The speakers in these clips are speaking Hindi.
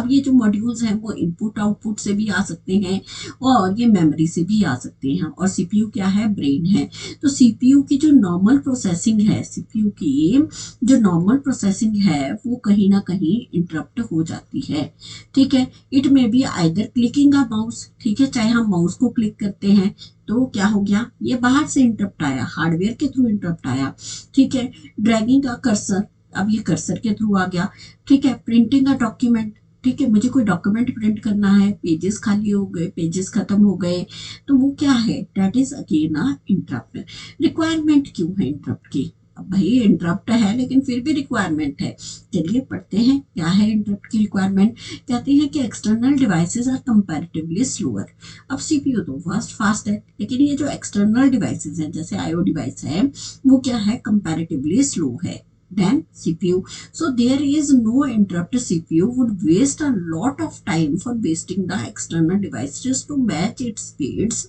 अब ये जो मॉड्यूल्स हैं वो इनपुट आउटपुट से भी आ सकते हैं और ये मेमोरी से भी आ सकते हैं। और सीपीयू क्या है, ब्रेन है। तो सीपीयू की जो नॉर्मल प्रोसेसिंग है, सीपीयू की जो नॉर्मल प्रोसेसिंग है वो कहीं ना कहीं इंटरप्ट हो जाती है। ठीक है, इट में be either clicking a mouse, ठीक है, चाहे हम माउस को क्लिक करते हैं तो क्या हो गया, ये बाहर से इंटरप्ट आया, हार्डवेयर के थ्रू इंटरप्ट आया। ठीक है, ड्रैगिंग अ कर्सर, अब ये कर्सर के थ्रू आ गया। ठीक है, प्रिंटिंग अ डॉक्यूमेंट, ठीक है, मुझे कोई डॉक्यूमेंट प्रिंट करना है, पेजेस खाली हो गए, पेजेस खत्म हो गए, तो वो क्या है, that is again a interrupt. Requirement क्यों है इंटरप्ट की, अब भाई इंटरप्ट है लेकिन फिर भी रिक्वायरमेंट है। चलिए पढ़ते हैं क्या है इंटरप्ट की रिक्वायरमेंट। कहते हैं कि external devices are comparatively slower. अब सीपीयू तो फास्ट है, लेकिन ये जो एक्सटर्नल डिवाइसेस हैं जैसे आईओ डिवाइस है वो क्या है, कंपैरेटिवली स्लो है than CPU. So there is no interrupt. CPU would waste a lot of time for wasting the external devices to match its speeds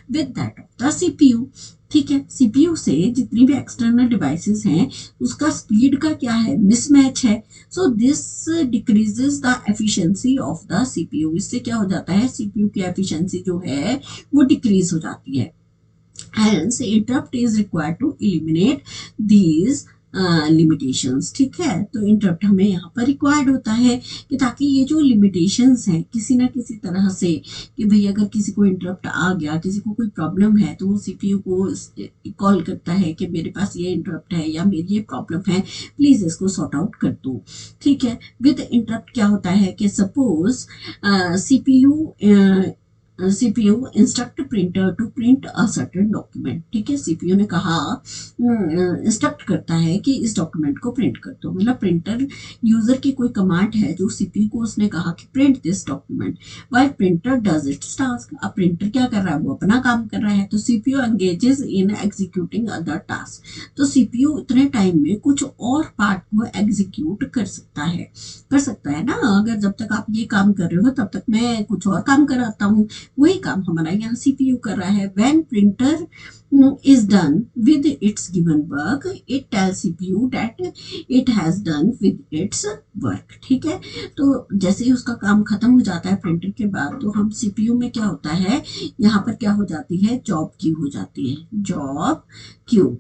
with that of the CPU. ठीक है, सीपीयू से जितनी भी एक्सटर्नल डिवाइसेस हैं उसका स्पीड का क्या है, मिसमैच है। So this decreases the efficiency of the CPU. इससे क्या हो जाता है, सीपीयू की एफिशिएंसी जो है वो डिक्रीज हो जाती है। Hence, interrupt is required to eliminate these limitations. ठीक है, तो इंटरप्ट हमें यहाँ पर रिक्वायर्ड होता है कि ताकि ये जो लिमिटेशंस हैं किसी ना किसी तरह से, कि भाई अगर किसी को इंटरप्ट आ गया, किसी को कोई प्रॉब्लम है तो वो सीपीयू को कॉल करता है कि मेरे पास ये इंटरप्ट है या मेरी ये प्रॉब्लम है, प्लीज इसको सॉर्ट आउट कर दो। ठीक है, विद इंटरप्ट क्या होता है कि suppose CPU instruct printer to print a certain document. ठीक है, सीपीयू ने कहा, इंस्ट्रक्ट करता है कि इस डॉक्यूमेंट को प्रिंट कर दो, मतलब प्रिंटर यूजर की कोई कमांड है जो सीपीयू को उसने कहा कि print this document, while printer does it's task. अब प्रिंटर क्या कर रहा है, वो अपना काम कर रहा है, तो सीपीयू एंगेजेस इन एग्जीक्यूटिंग अदर टास्क। तो सीपीयू उतने टाइम में कुछ और पार्ट को एग्जीक्यूट कर सकता है ना। अगर जब तक आप ये काम कर रहे हो तब तक मैं कुछ और काम कराता हूँ, वही काम हमारा यहाँ सीपीयू कर रहा है। When printer is done with its given work, it tells CPU that it has done with its work। ठीक है, तो जैसे ही उसका काम खत्म हो जाता है प्रिंटर के बाद, तो हम सीपीयू में क्या होता है, यहाँ पर क्या हो जाती है, जॉब क्यू हो जाती है, जॉब क्यू।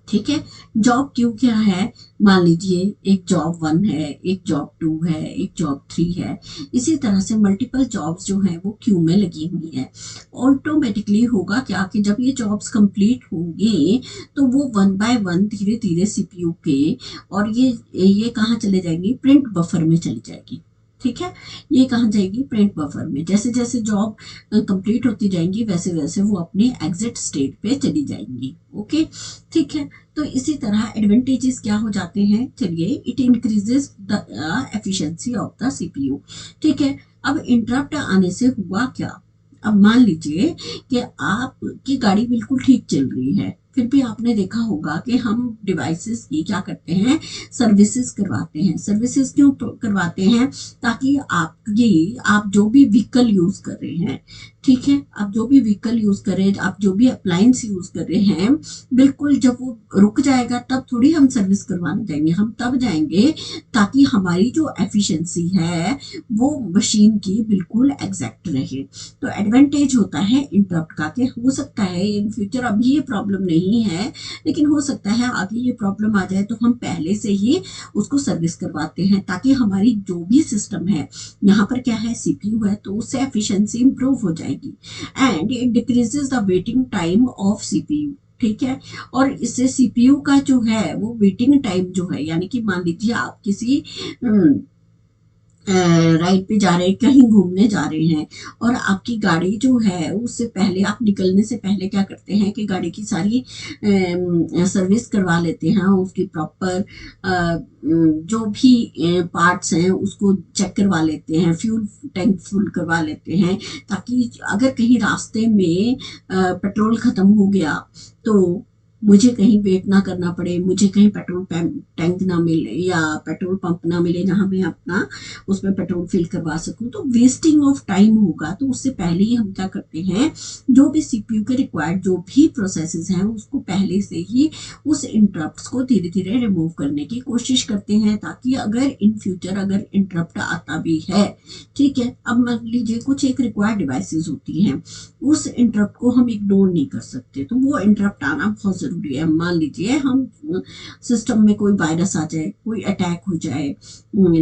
ठीक है, जॉब क्यू क्या है, मान लीजिए एक जॉब 1 है, एक जॉब 2 है, एक जॉब 3 है, इसी तरह से मल्टीपल जॉब्स जो हैं वो क्यू में लगी हुई है। ऑटोमेटिकली होगा क्या कि जब ये जॉब्स कंप्लीट होंगी तो वो 1 बाय 1 धीरे धीरे सीपीयू के, और ये कहाँ चले जाएंगी, प्रिंट बफर में चली जाएगी। ठीक है, ये कहाँ जाएगी, प्रिंट बफर में। जैसे जैसे जॉब कंप्लीट होती जाएंगी वैसे वैसे वो अपने एग्जिट स्टेट पे चली जाएंगी। ओके, ठीक है, तो इसी तरह एडवांटेजेस क्या हो जाते हैं, चलिए, it increases the efficiency of the CPU. ठीक है, अब इंटरप्ट आने से हुआ क्या, अब मान लीजिए कि आपकी गाड़ी बिल्कुल ठीक चल रही है, फिर भी आपने देखा होगा कि हम डिवाइसेस की क्या करते हैं, सर्विसेज करवाते हैं। सर्विसेज क्यों करवाते हैं, ताकि आप जो भी व्हीकल यूज कर रहे हैं, ठीक है, आप जो भी व्हीकल यूज कर रहे हैं, आप जो भी अप्लायंस यूज कर रहे हैं, बिल्कुल जब वो रुक जाएगा तब थोड़ी हम सर्विस करवाने जाएंगे, हम तब जाएंगे ताकि हमारी जो एफिशिएंसी है वो मशीन की बिल्कुल एग्जैक्ट रहे। तो एडवांटेज होता है इंटरप्ट का कि हो सकता है इन फ्यूचर अभी ये प्रॉब्लम नहीं है, लेकिन हो सकता है आगे ये प्रॉब्लम आ जाए, तो हम पहले से ही उसको सर्विस करवाते हैं ताकि हमारी जो भी सिस्टम है, यहाँ पर क्या है, सीपीयू है, तो उससे एफिशिएंसी इंप्रूव हो जाएगी। And it decreases the waiting time of CPU. ठीक है, और इससे सीपीयू का जो है वो वेटिंग टाइम जो है, यानी कि मान लीजिए आप किसी राइड पे जा रहे हैं, कहीं घूमने जा रहे हैं, और आपकी गाड़ी जो है उससे पहले, आप निकलने से पहले क्या करते हैं कि गाड़ी की सारी सर्विस करवा लेते हैं, उसकी प्रॉपर जो भी पार्ट्स हैं उसको चेक करवा लेते हैं, फ्यूल टैंक फुल करवा लेते हैं, ताकि अगर कहीं रास्ते में पेट्रोल खत्म हो गया तो मुझे कहीं वेट ना करना पड़े, मुझे कहीं पेट्रोल टैंक ना मिले या पेट्रोल पंप ना मिले जहाँ मैं अपना उसमें पेट्रोल फिल करवा सकूं, तो वेस्टिंग ऑफ टाइम होगा। तो उससे पहले ही हम क्या करते हैं, जो भी सीपीयू के रिक्वायर्ड जो भी प्रोसेसेस हैं उसको पहले से ही उस इंटरप्ट्स को धीरे धीरे रिमूव करने की कोशिश करते हैं, ताकि अगर इन फ्यूचर अगर इंटरप्ट आता भी है, ठीक है, अब मान लीजिए कुछ एक रिक्वायर्ड डिवाइसेस होती हैं, उस इंटरप्ट को हम इग्नोर नहीं कर सकते, तो वो इंटरप्ट आना बहुत जरूरी है। मान लीजिए हम सिस्टम में कोई वायरस आ जाए, कोई अटैक हो जाए,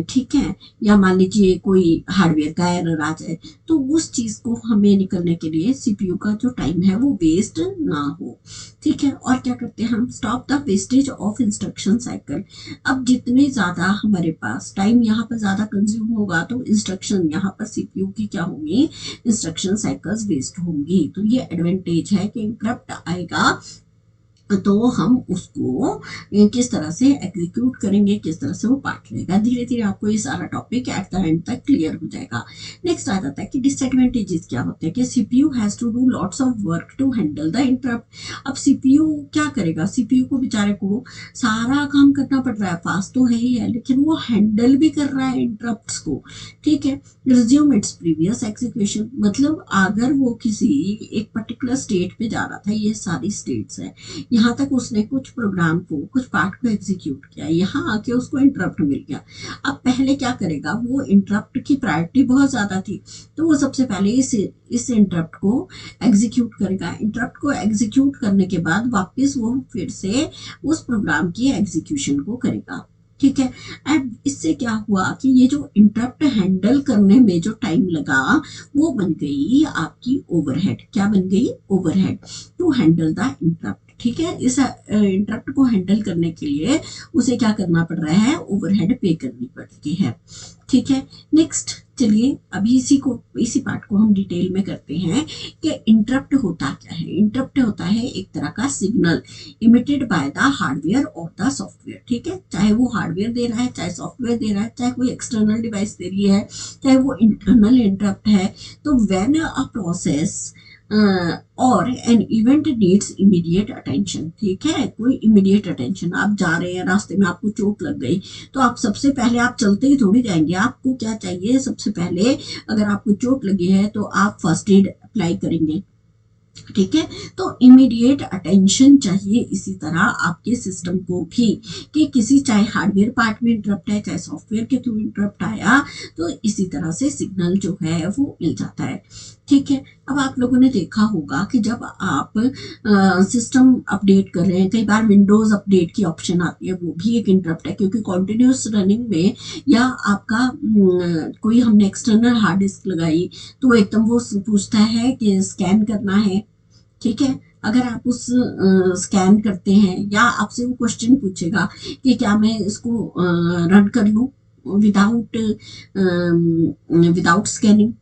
ठीक है, या मान लीजिए कोई हार्डवेयर का एरर आ जाए, तो उस चीज को हमें निकलने के लिए सीपीयू का जो टाइम है वो वेस्ट ना हो, ठीक है। और क्या करते हैं हम, stop the wastage of instruction cycle. अब जितने ज्यादा हमारे पास टाइम यहाँ पर ज्यादा कंज्यूम होगा, तो इंस्ट्रक्शन यहाँ पर सीपीयू की क्या होंगी, इंस्ट्रक्शन साइकिल्स वेस्ट होंगी। तो ये एडवांटेज है कि इंटरप्ट आएगा तो हम उसको किस तरह से एग्जीक्यूट करेंगे, किस तरह से वो पार्ट लेगा। धीरे धीरे आपको ये सारा टॉपिक एट द एंड तक क्लियर हो जाएगा। नेक्स्ट आ जाता है कि डिसएडवांटेजेस क्या होते हैं, कि CPU has to do lots of work to handle the interrupt. अब सीपीयू क्या करेगा, सीपीयू को बेचारे को सारा काम करना पड़ रहा है, फास्ट तो है ही है, लेकिन वो हैंडल भी कर रहा है इंटरप्ट्स को, ठीक है। रिज्यूम इट्स प्रीवियस एग्जीक्यूशन, मतलब अगर वो किसी एक पर्टिकुलर स्टेट पे जा रहा था, ये सारी स्टेट्स है, यहाँ तक उसने कुछ प्रोग्राम को, कुछ पार्ट को एग्जीक्यूट किया, यहाँ आके उसको इंटरप्ट मिल गया। अब पहले क्या करेगा, वो इंटरप्ट की प्रायोरिटी बहुत ज्यादा थी, तो वो सबसे पहले इस इंटरप्ट को एग्जीक्यूट करेगा। इंटरप्ट को एग्जीक्यूट करने के बाद वापस वो फिर से उस प्रोग्राम की एग्जीक्यूशन को करेगा, ठीक है। एंड इससे क्या हुआ कि ये जो इंटरप्ट हैंडल करने में जो टाइम लगा, वो बन गई आपकी ओवरहेड। क्या बन गई, overhead to handle the interrupt, ठीक है। इस इंटरप्ट को हैंडल करने के लिए उसे क्या करना पड़ रहा है, ओवरहेड पे करनी पड़ती है, ठीक है। नेक्स्ट चलिए अभी इसी पार्ट को हम डिटेल में करते हैं कि इंटरप्ट होता क्या है। इंटरप्ट होता है एक तरह का signal emitted by the hardware और द सॉफ्टवेयर, ठीक है। चाहे वो हार्डवेयर दे रहा है, चाहे सॉफ्टवेयर दे रहा है, चाहे कोई एक्सटर्नल डिवाइस दे रही है, चाहे वो इंटरनल इंटरप्ट है। तो व्हेन अ प्रोसेस और an event needs immediate attention, ठीक है, कोई इमीडिएट अटेंशन, आप जा रहे हैं रास्ते में आपको चोट लग गई, तो आप सबसे पहले आप चलते ही थोड़ी जाएंगे, आपको क्या चाहिए, सबसे पहले अगर आपको चोट लगी है तो आप फर्स्ट एड अप्लाई करेंगे, ठीक है। तो इमीडिएट अटेंशन चाहिए, इसी तरह आपके सिस्टम को भी, कि किसी चाहे हार्डवेयर पार्ट में इंटरप्ट है, चाहे सॉफ्टवेयर के थ्रू इंटरप्ट आया, तो इसी तरह से सिग्नल जो है वो मिल जाता है, ठीक है। अब आप लोगों ने देखा होगा कि जब आप सिस्टम अपडेट कर रहे हैं, कई बार विंडोज अपडेट की ऑप्शन आती है, वो भी एक इंटरप्ट है, क्योंकि कॉन्टिन्यूस रनिंग में या आपका कोई हमने एक्सटर्नल हार्ड डिस्क लगाई, तो एकदम वो पूछता है कि स्कैन करना है, ठीक है। अगर आप उस स्कैन करते हैं या आपसे वो क्वेश्चन पूछेगा कि क्या मैं इसको रन कर लूँ विदाउट विदाउट स्कैनिंग,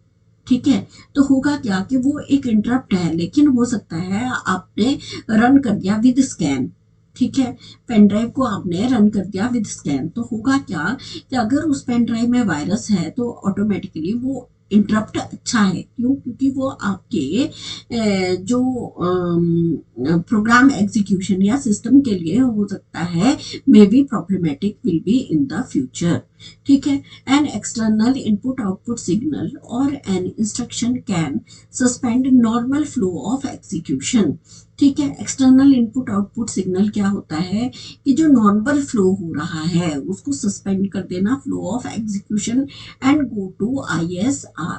ठीक है। तो होगा क्या कि वो एक इंटरप्ट है, लेकिन हो सकता है आपने रन कर दिया विद स्कैन, ठीक है। पेन ड्राइव को आपने रन कर दिया विद स्कैन, तो होगा क्या कि अगर उस पेन ड्राइव में वायरस है तो ऑटोमेटिकली वो इंटरप्ट अच्छा है, क्यों, क्योंकि वो आपके जो प्रोग्राम एग्जीक्यूशन या सिस्टम के लिए हो सकता है may be problematic will be in the future, ठीक है। An external input output signal और an instruction can suspend normal flow of execution, ठीक है। एक्सटर्नल इनपुट आउटपुट सिग्नल क्या होता है कि जो नॉर्मल फ्लो हो रहा है उसको सस्पेंड कर देना, flow of execution, and go to ISR,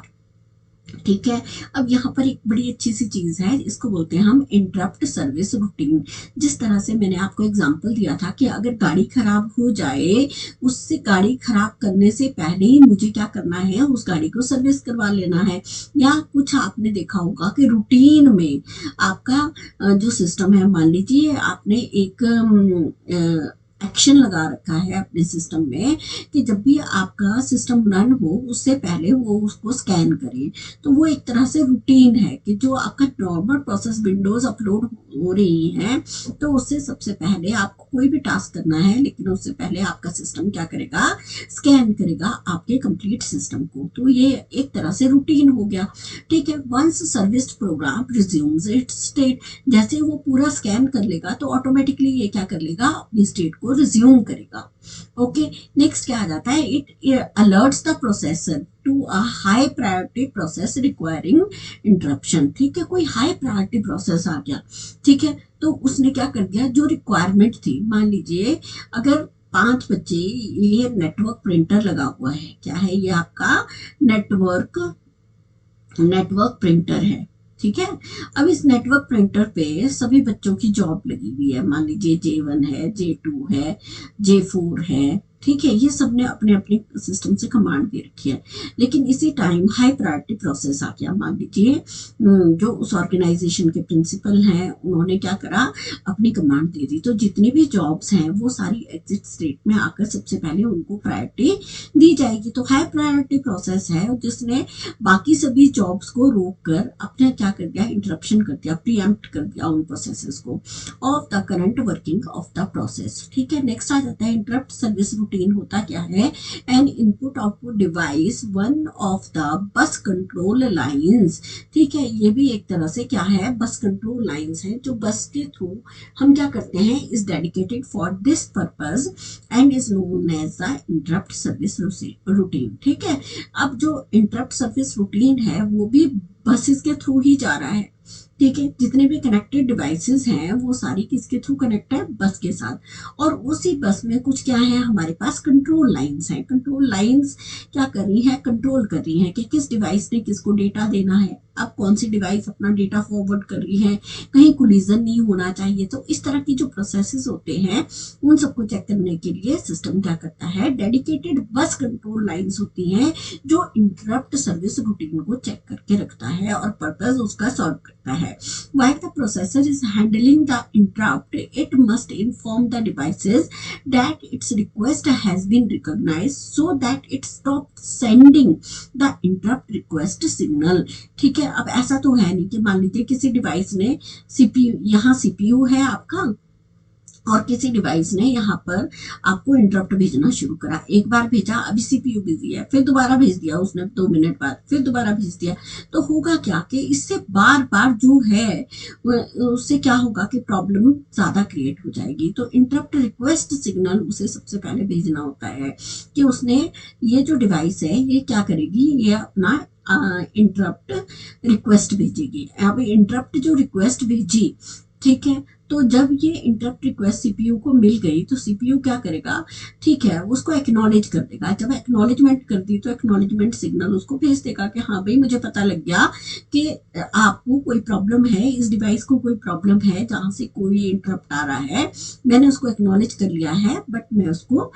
ठीक है। अब यहाँ पर एक बड़ी अच्छी सी चीज है, इसको बोलते हैं हम इंटरप्ट सर्विस रूटीन। जिस तरह से मैंने आपको एग्जांपल दिया था कि अगर गाड़ी खराब हो जाए, उससे गाड़ी खराब करने से पहले ही मुझे क्या करना है, उस गाड़ी को सर्विस करवा लेना है। या कुछ आपने देखा होगा कि रूटीन में आपका जो सिस्टम है, मान लीजिए आपने एक एक्शन लगा रखा है अपने सिस्टम में कि जब भी आपका सिस्टम रन हो उससे पहले वो उसको स्कैन करे। तो वो एक तरह से रूटीन है कि जो आपका नॉर्मल प्रोसेस विंडोज अपलोड हो रही हैं तो उससे सबसे पहले आपको कोई भी टास्क करना है, लेकिन उससे पहले आपका सिस्टम क्या करेगा, स्कैन करेगा आपके कंप्लीट सिस्टम को। तो ये एक तरह से रूटीन हो गया। ठीक है, once service program resumes its state, जैसे वो पूरा स्कैन कर लेगा तो ऑटोमेटिकली ये क्या कर लेगा, अपनी स्टेट को रिज्यूम करेगा। ओके, नेक्स्ट क्या आ जाता है, it alerts the processor to a high priority process requiring interruption. ठीक है, कोई हाई प्रायोरिटी प्रोसेस आ गया, ठीक है, तो उसने क्या कर दिया, जो रिक्वायरमेंट थी, मान लीजिए अगर 5 बच्चे, ये नेटवर्क प्रिंटर लगा हुआ है, क्या है ये आपका नेटवर्क प्रिंटर है। ठीक है, अब इस नेटवर्क प्रिंटर पे सभी बच्चों की जॉब लगी हुई है, मान लीजिए J1 है, J2 है, J4 है। ठीक है, ये सब ने अपने अपने सिस्टम से कमांड दे रखी है। लेकिन इसी टाइम हाई प्रायोरिटी प्रोसेस आ गया, मान लीजिए जो उस ऑर्गेनाइजेशन के प्रिंसिपल हैं उन्होंने क्या करा, अपनी कमांड दे दी, तो जितनी भी जॉब्स हैं वो सारी एग्जिट स्टेट में आकर सबसे पहले उनको प्रायोरिटी दी जाएगी। तो हाई प्रायोरिटी प्रोसेस है जिसने बाकी सभी जॉब्स को रोक कर अपने क्या कर दिया, इंटरप्शन कर दिया, प्रीएम्प्ट कर दिया उन प्रोसेसेस को of the current working of the process. ठीक है, नेक्स्ट आ जाता है इंटरप्ट सर्विस रूटीन। होता क्या है, N input output device one of the bus contour lines. ठीक है, ये भी एक तरह से क्या है, बस कंट्रोल लाइंस है जो बस के थ्रू हम क्या करते हैं, is dedicated for this purpose and is known as the interrupt service routine. ठीक है, अब जो इंटरप्ट सर्विस रूटीन है वो भी बसेस के थ्रू ही जा रहा है। ठीक है, जितने भी कनेक्टेड डिवाइसेस हैं वो सारी किसके थ्रू कनेक्ट है, बस के साथ। और उसी बस में कुछ क्या है, हमारे पास कंट्रोल लाइंस हैं। कंट्रोल लाइंस क्या कर रही है, कंट्रोल कर रही है कि किस डिवाइस ने किसको डेटा देना है, अब कौन सी डिवाइस अपना डेटा फॉरवर्ड कर रही है, कहीं कोलिजन नहीं होना चाहिए। तो इस तरह की जो प्रोसेसेस होते हैं उन सबको चेक करने के लिए सिस्टम क्या करता है, डेडिकेटेड बस कंट्रोल लाइंस होती हैं जो इंटरप्ट सर्विस रूटीन को चेक करके रखता है और पर्पस उसका सॉल्व करता है। While the processor is handling the interrupt, it must inform the devices that its request has been recognized so that it stops sending the interrupt request signal। ठीक है, अब ऐसा तो है नहीं कि मान लीजिए किसी डिवाइस ने सीपीयू, यहाँ सीपीयू है आपका और किसी डिवाइस ने यहाँ पर आपको इंटरप्ट भेजना शुरू करा, एक बार भेजा, अभी सीपीयू बिजी है, फिर दोबारा भेज दिया उसने 2 मिनट बाद, फिर दोबारा भेज दिया। तो होगा क्या कि इससे बार बार जो है उससे क्या होगा कि प्रॉब्लम ज्यादा क्रिएट हो जाएगी। तो इंटरप्ट रिक्वेस्ट सिग्नल उसे सबसे पहले भेजना होता है कि उसने, ये जो डिवाइस है ये क्या करेगी, ये अपना इंटरप्ट रिक्वेस्ट भेजेगी। अब इंटरप्ट जो रिक्वेस्ट भेजी, ठीक है, तो जब ये इंटरप्ट रिक्वेस्ट सीपीयू को मिल गई तो सीपीयू क्या करेगा, ठीक है, उसको एक्नॉलेज कर देगा। जब एक्नॉलेजमेंट कर दी तो एक्नॉलेजमेंट सिग्नल उसको भेज देगा कि हाँ भाई मुझे पता लग गया कि आपको कोई प्रॉब्लम है, इस डिवाइस को कोई प्रॉब्लम है जहाँ से कोई इंटरप्ट आ रहा है, मैंने उसको एक्नॉलेज कर लिया है, बट मैं उसको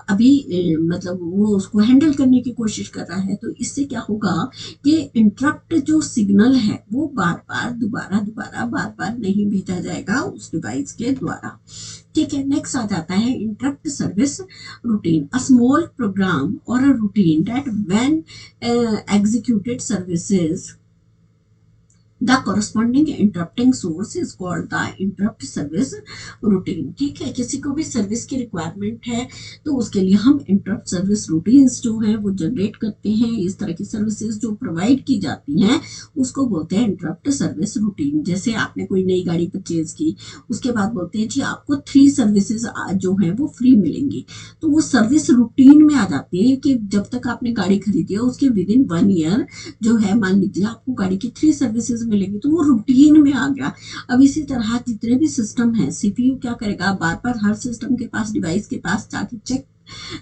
अभी मतलब वो उसको हैंडल करने की कोशिश कर रहा है। तो इससे क्या होगा कि इंटरप्ट जो सिग्नल है वो बार बार नहीं भेजा जाएगा उस डिवाइस के द्वारा। ठीक है, नेक्स्ट आ जाता है interrupt service routine. A small program or a routine that when executed services the corresponding interrupting source is called the interrupt service routine। ठीक है, किसी को भी सर्विस की रिक्वायरमेंट है तो उसके लिए हम इंटरप्ट सर्विस रूटीन्स जो है वो जनरेट करते हैं। इस तरह की सर्विसेज जो प्रोवाइड की जाती हैं उसको बोलते हैं इंटरप्ट सर्विस रूटीन। जैसे आपने कोई नई गाड़ी परचेज की, उसके बाद बोलते हैं जी आपको 3 सर्विसेज जो है वो फ्री मिलेंगी, तो वो सर्विस रूटीन में आ जाती है कि जब तक आपने गाड़ी खरीदी है उसके विद इन 1 ईयर जो है, मान लीजिए आपको गाड़ी की 3 सर्विसेज मिलेगी, तो वो रूटीन में आ गया। अब इसी तरह जितने भी सिस्टम है, सीपीयू क्या करेगा, बार बार हर सिस्टम के पास, डिवाइस के पास जाके चेक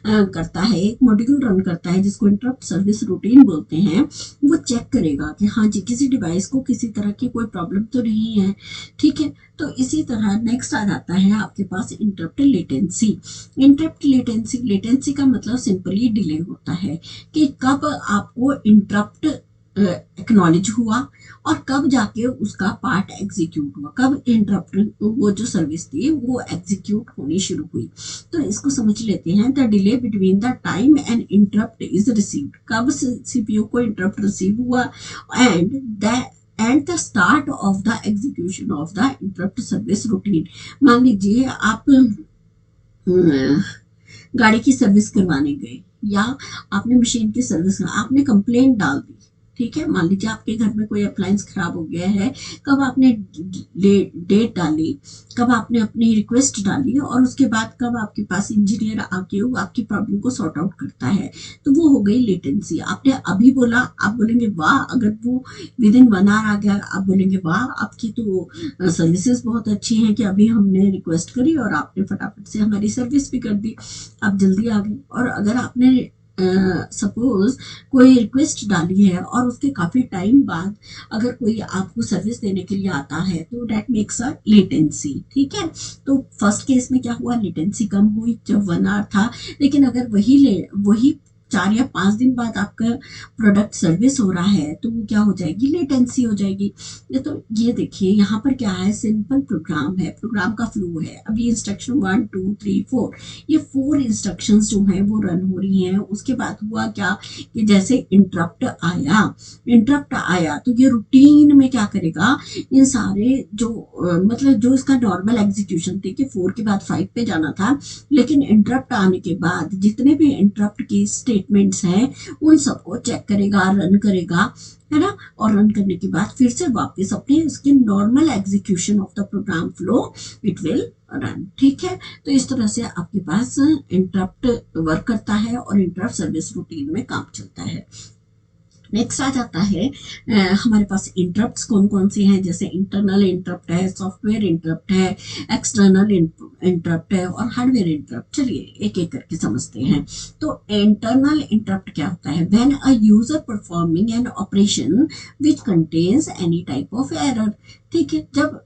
करता है, एक मॉड्यूल रन करता है जिसको इंटरप्ट सर्विस रूटीन बोलते हैं। वो चेक करेगा कि हाँ जी किसी डिवाइस को किसी तरह की कोई प्रॉब्लम तो नहीं है। ठीक है, तो इसी तरह नेक्स्ट आ जाता है आपके पास interrupt latency. Interrupt latency, latency का मतलब सिंपली डिले होता है कि कब आपको इंटरप्ट एक्नॉलेज हुआ और कब जाके उसका पार्ट एग्जीक्यूट हुआ, कब इंटरप्ट वो जो सर्विस थी वो एग्जीक्यूट होनी शुरू हुई। तो इसको समझ लेते हैं, the delay between the time and interrupt is received, कब सीपीयू को इंटरप्ट रिसीव हुआ and the start of the execution of the interrupt service routine. मान लीजिए आप गाड़ी की सर्विस करवाने गए या आपने मशीन की सर्विस, आपने कंप्लेंट डाल दी, ठीक है। मान लीजिए आपके घर में कोई अप्लायंस खराब हो गया है, कब आपने डेट डाली, कब आपने अपनी रिक्वेस्ट डाली और उसके बाद कब आपके पास इंजीनियर आके वो आपकी प्रॉब्लम को सॉर्ट आउट करता है, तो वो हो गई लेटेंसी। आपने अभी बोला, आप बोलेंगे वाह, अगर वो विद इन 1 आवर आ गया, आप बोलेंगे वाह आपकी तो सर्विसेज बहुत अच्छी हैं कि अभी हमने रिक्वेस्ट करी और आपने फटाफट से हमारी सर्विस भी कर दी, आप जल्दी आ गए। और अगर आपने सपोज कोई रिक्वेस्ट डाली है और उसके काफी टाइम बाद अगर कोई आपको सर्विस देने के लिए आता है तो डेट मेक्स अ लेटेंसी, ठीक है। तो फर्स्ट केस में क्या हुआ, लेटेंसी कम हुई जब 1 आवर था, लेकिन अगर वही 4 या 5 दिन बाद आपका प्रोडक्ट सर्विस हो रहा है तो वो क्या हो जाएगी, लेटेंसी हो जाएगी। तो ये देखिए यहाँ पर क्या है, सिंपल प्रोग्राम है, प्रोग्राम का फ्लो है। अभी इंस्ट्रक्शन 1 2 3 4, ये 4 इंस्ट्रक्शंस जो हैं वो रन हो रही हैं। उसके बाद हुआ क्या कि जैसे इंटरप्ट आया तो ये रूटीन में क्या करेगा, इन सारे जो मतलब जो इसका नॉर्मल एग्जीक्यूशन थी कि 4 के बाद 5 पे जाना था, लेकिन इंटरप्ट आने के बाद जितने भी इंटरप्ट की स्टेटमेंट्स हैं उन सबको चेक करेगा, रन करेगा, है ना। और रन करने के बाद फिर से वापस अपने उसके normal execution of the program flow it will run, ठीक है। तो इस तरह से आपके पास इंटरप्ट वर्क करता है और इंटरप्ट सर्विस रूटीन में काम चलता है। नेक्स्ट आ जाता है हमारे पास इंटरप्ट्स कौन कौन से हैं, जैसे इंटरनल इंटरप्ट है, सॉफ्टवेयर इंटरप्ट है, एक्सटर्नल इंटरप्ट है और हार्डवेयर इंटरप्ट। चलिए एक एक करके समझते हैं। तो इंटरनल इंटरप्ट क्या होता है, when a user performing an operation which contains any type of error, ठीक है। जब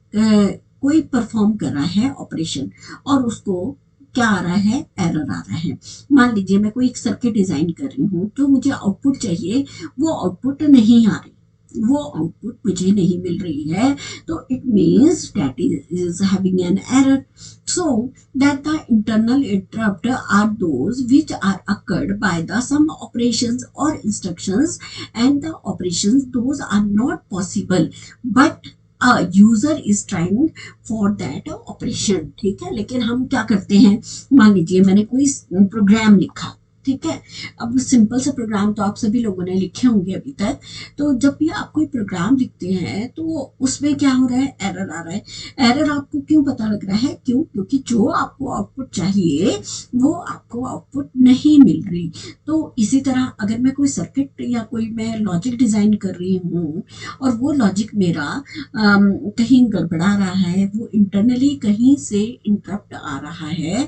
कोई परफॉर्म कर रहा है ऑपरेशन और उसको क्या आ रहा है, एरर आ रहा है। मान लीजिए मैं कोई एक सर्किट डिजाइन कर रही हूँ, जो मुझे आउटपुट चाहिए वो आउटपुट नहीं आ रही, वो आउटपुट मुझे नहीं मिल रही है, तो it means that is having an error. So that the internal interrupt are those which are occurred by the some operations or instructions, and the operations those are not possible but a user is trying for that operation, ठीक है। लेकिन हम क्या करते हैं, मान लीजिए मैंने कोई प्रोग्राम लिखा, ठीक है। अब सिंपल सा प्रोग्राम तो आप सभी लोगों ने लिखे होंगे अभी तक। तो जब भी आप कोई प्रोग्राम लिखते हैं तो उसमें क्या हो रहा है, एरर आ रहा है। एरर आपको क्यों पता लग रहा है, क्यों, क्योंकि जो आपको आउटपुट चाहिए वो आपको आउटपुट नहीं मिल रही। तो इसी तरह अगर मैं कोई सर्किट या कोई मैं लॉजिक डिजाइन कर रही हूँ और वो लॉजिक मेरा कहीं गड़बड़ा रहा है, वो इंटरनली कहीं से इंटरप्ट आ रहा है,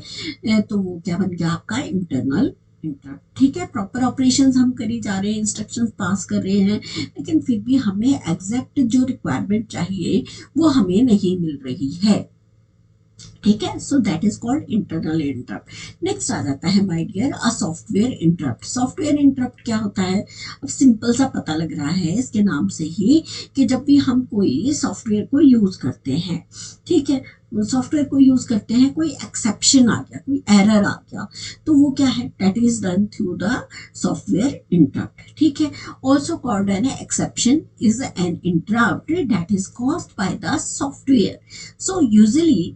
तो वो क्या बन गया आपका इंटरनल इंटरप्ट, ठीक है। प्रॉपर ऑपरेशंस हम करी जा रहे हैं, इंस्ट्रक्शंस पास कर रहे हैं, लेकिन फिर भी हमें एग्जैक्ट जो रिक्वायरमेंट चाहिए वो हमें नहीं मिल रही है, ठीक है। So that is called internal interrupt. Next आ जाता है my dear a software interrupt. Software interrupt क्या होता है, अब सिंपल सा पता लग रहा है इसके नाम से ही कि जब भी हम कोई सॉफ्टवेयर को यूज करते हैं, ठीक है, सॉफ्टवेयर को यूज करते हैं, कोई एक्सेप्शन आ गया, कोई एरर आ गया, तो वो क्या है, that is done through the software interrupt, ठीक है। Also called an exception is an interrupt that is caused by the software, so usually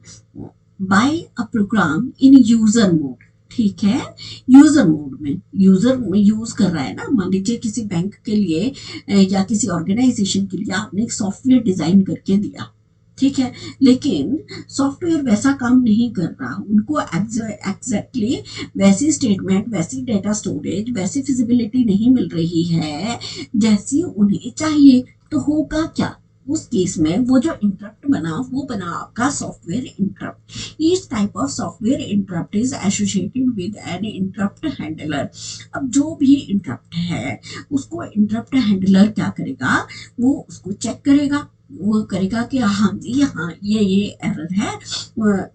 by a program in user mode, ठीक है। यूजर मोड में यूजर यूज कर रहा है ना, मान लीजिए किसी बैंक के लिए या किसी ऑर्गेनाइजेशन के लिए आपने एक सॉफ्टवेयर डिजाइन करके दिया, ठीक है, लेकिन सॉफ्टवेयर वैसा काम नहीं कर रहा, उनको एग्जैक्टली वैसी स्टेटमेंट, वैसी डेटा स्टोरेज, वैसी फिजिबिलिटी नहीं मिल रही है जैसी उन्हें चाहिए। तो होगा क्या, उस केस में वो जो इंटरप्ट बना वो बना आपका software interrupt. Each type of software interrupt is associated with an interrupt handler. अब जो भी इंटरप्ट है उसको इंटरप्ट हैंडलर क्या करेगा, वो उसको चेक करेगा, वो करेगा कि हाँ जी, हाँ ये एरर है।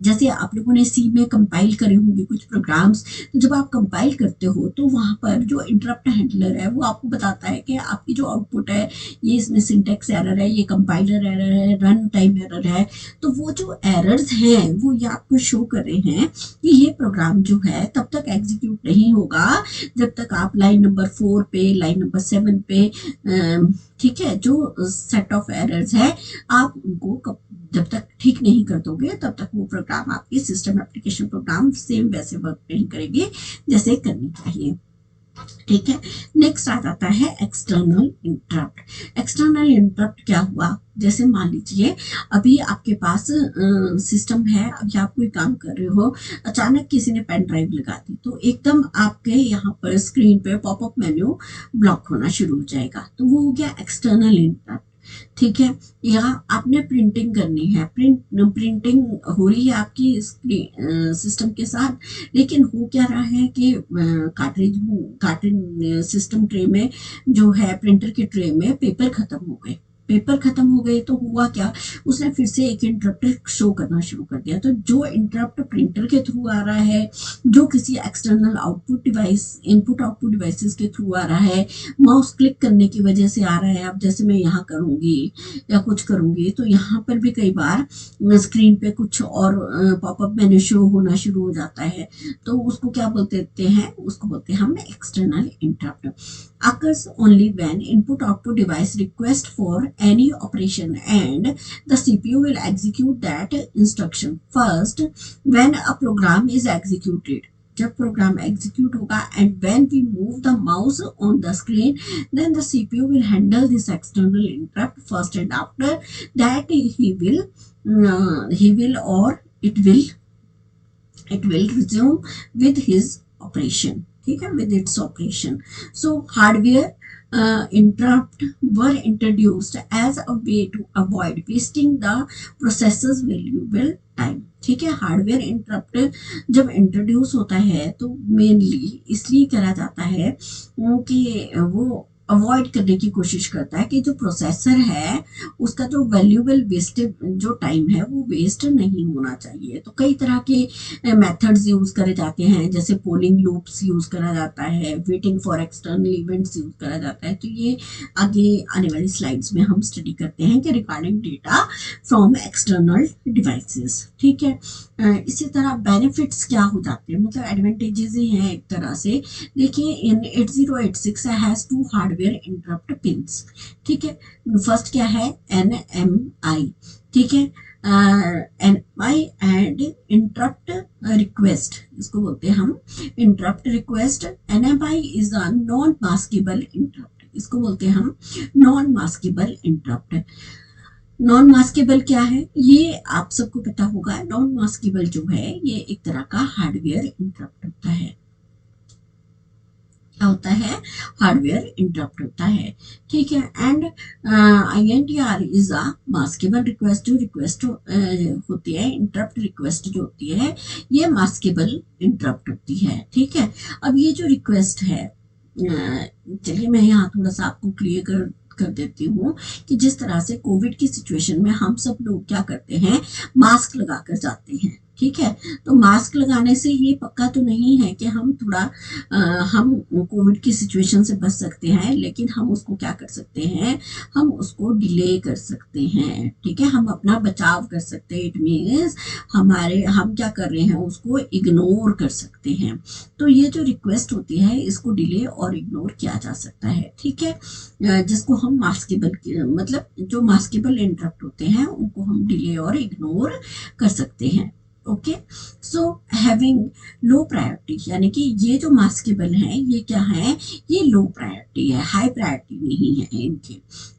जैसे आप लोगों ने सी में कंपाइल करे होंगे कुछ प्रोग्राम्स, तो जब आप कंपाइल करते हो तो वहाँ पर जो इंटरप्ट हैंडलर है वो आपको बताता है कि आपकी जो आउटपुट है ये इसमें सिंटेक्स एरर है, ये कंपाइलर एरर है, रन टाइम एरर है। तो वो जो एरर्स हैं वो ये आपको शो कर रहे हैं कि ये प्रोग्राम जो है तब तक एग्जीक्यूट नहीं होगा जब तक आप लाइन नंबर 4 पे, लाइन नंबर 7 पे, ठीक है, जो सेट ऑफ एरर्स है आप उनको जब तक ठीक नहीं कर दोगे तब तक वो प्रोग्राम, आपकी सिस्टम एप्लीकेशन प्रोग्राम सेम वैसे वर्क नहीं करेगी जैसे करनी चाहिए। ठीक है, नेक्स्ट आ जाता है एक्सटर्नल इंटरप्ट। एक्सटर्नल इंटरप्ट क्या हुआ, जैसे मान लीजिए अभी आपके पास सिस्टम है, अभी आप कोई काम कर रहे हो, अचानक किसी ने पेन ड्राइव लगा दी तो एकदम आपके यहाँ पर स्क्रीन पे पॉपअप मेन्यू ब्लॉक होना शुरू हो जाएगा, तो वो हो गया एक्सटर्नल इंटरप्ट। ठीक है, या आपने प्रिंटिंग करनी है, प्रिंटिंग हो रही है आपकी सिस्टम के साथ, लेकिन हो क्या रहा है कि कार्ट्रिज सिस्टम ट्रे में जो है, प्रिंटर के ट्रे में पेपर खत्म हो गए। पेपर खत्म हो गए तो हुआ क्या, उसने फिर से एक इंटरप्ट शो करना शुरू कर दिया। तो जो इंटरप्ट प्रिंटर के थ्रू आ रहा है, जो किसी external output device, input output devices के थ्रू आ रहा है, माउस क्लिक करने की वजह से आ रहा है, अब जैसे मैं यहाँ करूँगी या कुछ करूँगी तो यहाँ पर भी कई बार स्क्रीन पे कुछ और पॉपअप मेन्यू शो होना शुरू हो जाता है, तो उसको क्या बोलते हैं, उसको बोलते हैं हम external interrupt. occurs only when input output device request for any operation and the CPU will execute that instruction first when a program is executed। जब प्रोग्राम एग्जीक्यूट होगा and when we move the mouse on the screen then the CPU will handle this external interrupt first and after that he will or it will resume with his operation। ठीक है, with its operation। So hardware interrupt were introduced as a way to avoid wasting the processor's valuable time। ठीक है, हार्डवेयर इंटरप्ट जब इंट्रोड्यूस होता है तो मेनली इसलिए करा जाता है कि वो अवॉइड करने की कोशिश करता है कि जो प्रोसेसर है उसका जो वैल्यूएबल वेस्टेज जो टाइम है वो वेस्ट नहीं होना चाहिए। तो कई तरह के मेथड्स यूज करे जाते हैं, जैसे पोलिंग लूप्स यूज करा जाता है, waiting for external events use करा जाता है। तो ये आगे आने वाली स्लाइड्स में हम स्टडी करते हैं कि recording data from external devices. ठीक है, इसी तरह बेनिफिट्स क्या हो जाते हैं, मतलब एडवांटेजेस ही हैं एक तरह से। देखिए, इन 8086 हैज 2 हार्डवेयर इंटरप्ट पिंस। ठीक है, फर्स्ट क्या है, NMI। ठीक है, NMI एंड इंटरप्ट रिक्वेस्ट, इसको बोलते हैं हम interrupt request. NMI is a non maskable interrupt, इसको बोलते हैं हम non maskable interrupt. Non maskable क्या है, ये आप सबको पता होगा। नॉन मास्केबल जो है ये एक तरह का हार्डवेयर इंटरप्ट होता है। क्या होता है, हार्डवेयर इंटरप्ट होता है। ठीक है, and INTR is a maskable request. जो रिक्वेस्ट होती है, इंटरप्ट रिक्वेस्ट जो होती है ये मास्केबल इंटरप्ट होती है। ठीक है, अब ये जो रिक्वेस्ट है, चलिए मैं यहाँ थोड़ा सा आपको क्लियर कर देती हूँ कि जिस तरह से कोविड की सिचुएशन में हम सब लोग क्या करते हैं, मास्क लगा कर जाते हैं। ठीक है, तो मास्क लगाने से ये पक्का तो नहीं है कि हम थोड़ा हम कोविड की सिचुएशन से बच सकते हैं, लेकिन हम उसको क्या कर सकते हैं, हम उसको डिले कर सकते हैं। ठीक है, हम अपना बचाव कर सकते हैं। इट मीन्स हम क्या कर रहे हैं, उसको इग्नोर कर सकते हैं। तो ये जो रिक्वेस्ट होती है इसको डिले और इग्नोर किया जा सकता है। ठीक है, जिसको हम मास्केबल, मतलब जो मास्केबल इंटरप्ट होते हैं उनको हम डिले और इग्नोर कर सकते हैं। Okay, so having low priority, यानी कि ये जो मास्केबल हैं ये क्या है, ये लो प्रायोरिटी है, हाई प्रायोरिटी नहीं है इनके।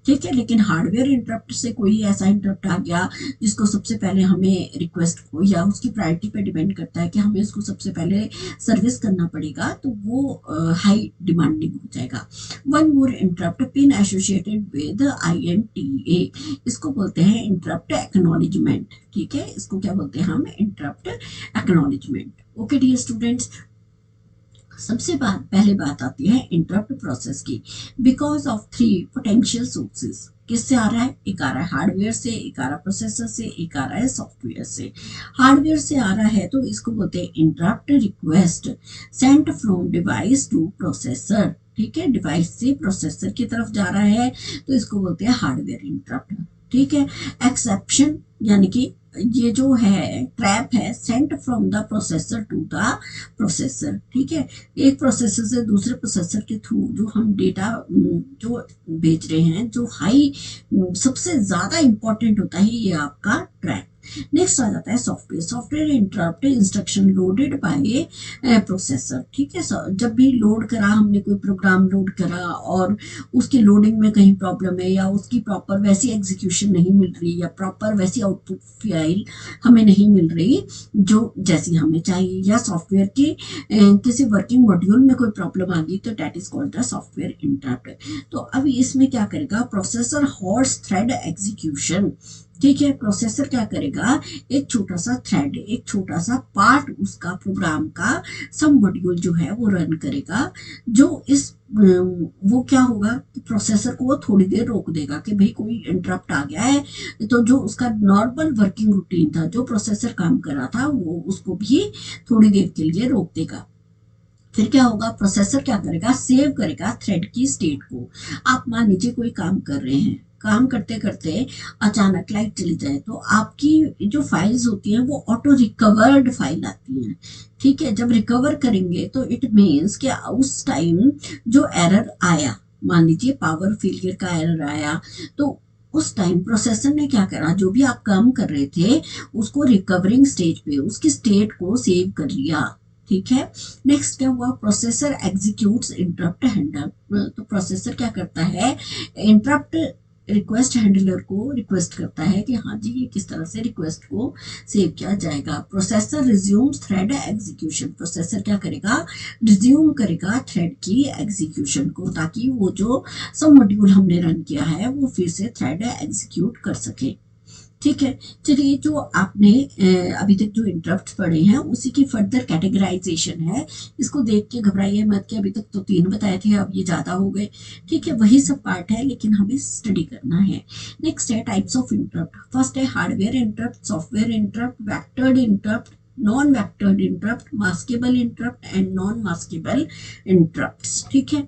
ठीक है, लेकिन हार्डवेयर इंटरप्ट से कोई ऐसा इंटरप्ट आ गया जिसको सबसे पहले हमें रिक्वेस्ट को, या उसकी प्रायोरिटी पे डिपेंड करता है कि हमें उसको सबसे पहले सर्विस करना पड़ेगा, तो वो हाई डिमांडिंग हो जाएगा। One more interrupt pin associated with INTA, इसको बोलते हैं इंटरप्ट एक्नॉलेजमेंट। ठीक है, इसको क्या बोलते हैं हम, interrupt acknowledgement. Okay dear students, सबसे पहले बात आती है इंटरप्ट प्रोसेस की। बिकॉज ऑफ 3 पोटेंशियल सोर्सेज, किससे आ रहा है? एक आ रहा है हार्डवेयर से, एक आ रहा है प्रोसेसर से, एक आ रहा है सॉफ्टवेयर से। हार्डवेयर से आ रहा है तो इसको बोलते हैं interrupt request Saint from device two processor. ठीक है, डिवाइस से प्रोसेसर की तरफ जा रहा है तो इसको बोलते हैं हार्डवेयर इंटरप्ट। ठीक है, एक्सेप्शन यानी कि ये जो है ट्रैप है sent from the processor to the processor. ठीक है, एक प्रोसेसर से दूसरे प्रोसेसर के थ्रू जो हम डेटा जो भेज रहे हैं, जो हाई सबसे ज्यादा इंपॉर्टेंट होता है ये आपका ट्रैप। नेक्स्ट आ जाता है software. Software interrupt instruction loaded by processor. ठीक है, जब भी लोड करा हमने, कोई प्रोग्राम लोड करा और उसकी लोडिंग में कहीं प्रॉब्लम है या उसकी प्रॉपर वैसी एग्जीक्यूशन नहीं मिल रही या प्रॉपर वैसी आउटपुट फाइल हमें नहीं मिल रही जो जैसी हमें चाहिए, या सॉफ्टवेयर के किसी वर्किंग मॉड्यूल में कोई प्रॉब्लम आ गई तो that is called the software interrupt. तो अभी इसमें क्या करेगा प्रोसेसर हॉल्ट्स थ्रेड एग्जीक्यूशन। ठीक है, प्रोसेसर क्या करेगा, एक छोटा सा थ्रेड, एक छोटा सा पार्ट उसका प्रोग्राम का सब मॉड्यूल जो है वो रन करेगा, जो इस वो क्या होगा कि प्रोसेसर को वो थोड़ी देर रोक देगा कि भाई कोई इंटरप्ट आ गया है, तो जो उसका नॉर्मल वर्किंग रूटीन था, जो प्रोसेसर काम कर रहा था, वो उसको भी थोड़ी देर के लिए रोक देगा। फिर क्या होगा, प्रोसेसर क्या करेगा, सेव करेगा थ्रेड की स्टेट को। आप मान लीजिए कोई काम कर रहे हैं, काम करते करते अचानक लाइट चली जाए तो आपकी जो फाइल्स होती हैं वो ऑटो रिकवर्ड फाइल आती हैं। ठीक है, जब रिकवर करेंगे तो इट मीन्स कि उस टाइम जो एरर आया, मान लीजिए पावर फेलियर का एरर आया, तो उस टाइम प्रोसेसर ने क्या करा, जो भी आप काम कर रहे थे उसको रिकवरिंग स्टेज पे उसकी स्टेट को सेव कर लिया। ठीक है, नेक्स्ट क्या हुआ, प्रोसेसर एग्जीक्यूट्स इंटरप्ट हैंडल। तो प्रोसेसर क्या करता है, इंटरप्ट रिक्वेस्ट हैंडलर को रिक्वेस्ट करता है कि हाँ जी ये किस तरह से रिक्वेस्ट को सेव किया जाएगा। Processor resumes thread execution. Processor क्या करेगा, रिज्यूम करेगा थ्रेड की एग्जीक्यूशन को, ताकि वो जो सब मॉड्यूल हमने रन किया है वो फिर से थ्रेड एग्जीक्यूट कर सके। ठीक है, चलिए जो आपने अभी तक जो इंटरप्ट पढ़े हैं उसी की फर्दर कैटेगराइजेशन है। इसको देख के घबराइए मत कि अभी तक तो 3 बताए थे, अब ये ज्यादा हो गए। ठीक है, वही सब पार्ट है लेकिन हमें स्टडी करना है। नेक्स्ट है टाइप्स ऑफ इंटरप्ट। फर्स्ट है hardware interrupt, software interrupt, vectored interrupt, non vectored interrupt, maskable interrupt and non maskable interrupts. ठीक है,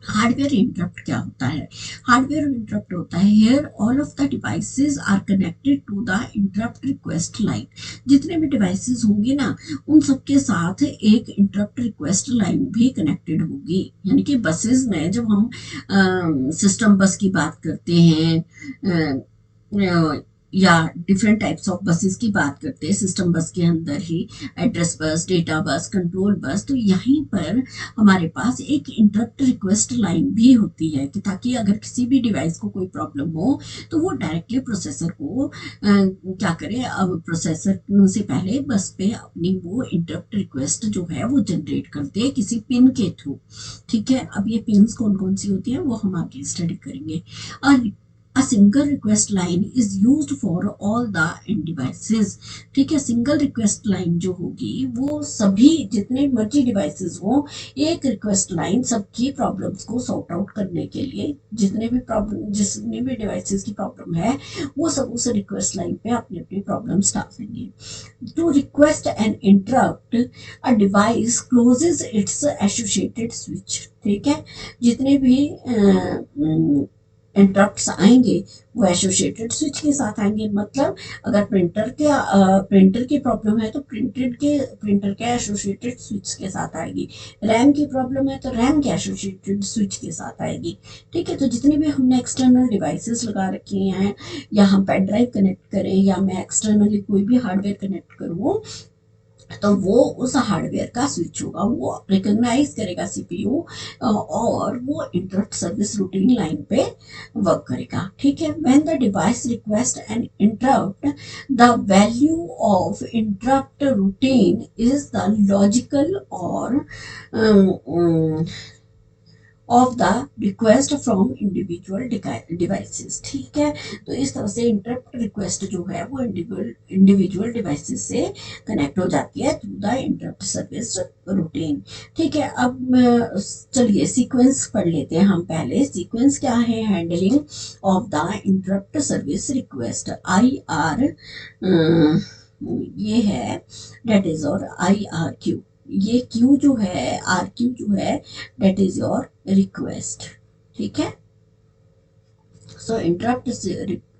हार्डवेयर इंटरप्ट क्या होता है, हार्डवेयर इंटरप्ट होता है here all of the devices are connected to the interrupt request line. जितने भी डिवाइसेस होंगे ना उन सबके साथ एक इंटरप्ट रिक्वेस्ट लाइन भी कनेक्टेड होगी। यानी कि बसेस में जब हम सिस्टम बस की बात करते हैं या डिफरेंट टाइप्स ऑफ बसेस की बात करते हैं, सिस्टम बस के अंदर ही address bus, data bus, control bus, तो यहीं पर हमारे पास एक इंटरप्ट रिक्वेस्ट लाइन भी होती है कि ताकि अगर किसी भी डिवाइस को कोई प्रॉब्लम हो तो वो डायरेक्टली प्रोसेसर को क्या करे, अब प्रोसेसर से पहले बस पे अपनी वो इंटरप्ट रिक्वेस्ट जो है वो जनरेट करते हैं किसी पिन के थ्रू। ठीक है, अब ये पिन्स कौन कौन सी होती हैं वो हम आगे स्टडी करेंगे। और A single request line is used for all the end devices। ठीक है, सिंगल रिक्वेस्ट लाइन जो होगी वो सभी जितने मर्जी डिवाइसेस हो, एक रिक्वेस्ट लाइन सबकी प्रॉब्लम्स को सॉर्ट आउट करने के लिए, जितने भी डिवाइसेस की प्रॉब्लम है वो सब उस रिक्वेस्ट लाइन पे अपनी अपनी प्रॉब्लम्स डाल देंगे। To request and interrupt a device closes its associated switch. ठीक है, जितने भी इंटरप्ट्स आएंगे वो एसोसिएटेड स्विच के साथ आएंगे। मतलब अगर प्रिंटर की प्रॉब्लम है तो प्रिंटर के एसोसिएटेड स्विच के साथ आएगी। रैम की प्रॉब्लम है तो रैम के एसोसिएटेड स्विच के साथ आएगी। ठीक है, तो जितने भी हमने एक्सटर्नल डिवाइसेस लगा रखी हैं, या हम पेन ड्राइव कनेक्ट करें या मैं एक्सटर्नली कोई भी हार्डवेयर कनेक्ट करूँ, तो वो उस हार्डवेयर का स्विच होगा, वो रिकॉग्नाइज करेगा सीपीयू और वो इंटरप्ट सर्विस रूटीन लाइन पे वर्क करेगा। ठीक है, when the device request an interrupt the value of interrupt routine is the logical of the request from individual devices. ठीक है, तो इस तरह से इंटरप्ट रिक्वेस्ट जो है वो इंडिविजुअल डिवाइसेस से कनेक्ट हो जाती है through the interrupt service routine. ठीक है, अब चलिए सीक्वेंस पढ़ लेते हैं हम। पहले सीक्वेंस क्या है, handling of the interrupt service request, IR ये है, डेट इज और IRQ, ये क्यू जो है, RQ जो है, डेट इज योर रिक्वेस्ट। ठीक है, सो इंटरप्ट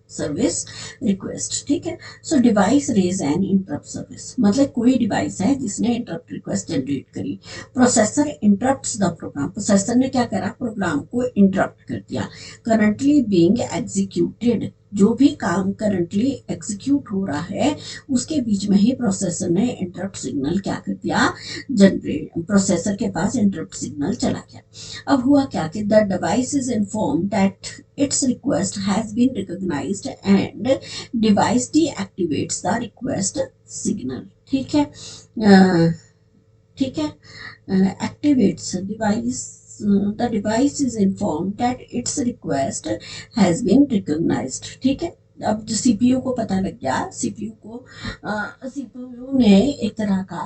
सर्विस रिक्वेस्ट। ठीक है, so device raise an interrupt service, मतलब कोई डिवाइस है जिसने इंटरप्ट रिक्वेस्ट जनरेट करी। Processor interrupts the program, processor ने क्या करा, प्रोग्राम को इंटरप्ट कर दिया। करंटली बीइंग एग्जीक्यूटेड, जो भी काम करंटली एग्जीक्यूट हो रहा है उसके बीच में ही प्रोसेसर ने इंटरप्ट सिग्नल क्या कर दिया, जनरेट, प्रोसेसर के पास इंटरप्ट सिग्नल चला गया। अब हुआ क्या कि the device is inform that its request has been recognised and device deactivates the request signal. ठीक है, ठीक है, activates device, the device is informed that its request has been recognized। ठीक है, अब जो सीपीयू को पता लग गया, सीपीयू ने एक तरह का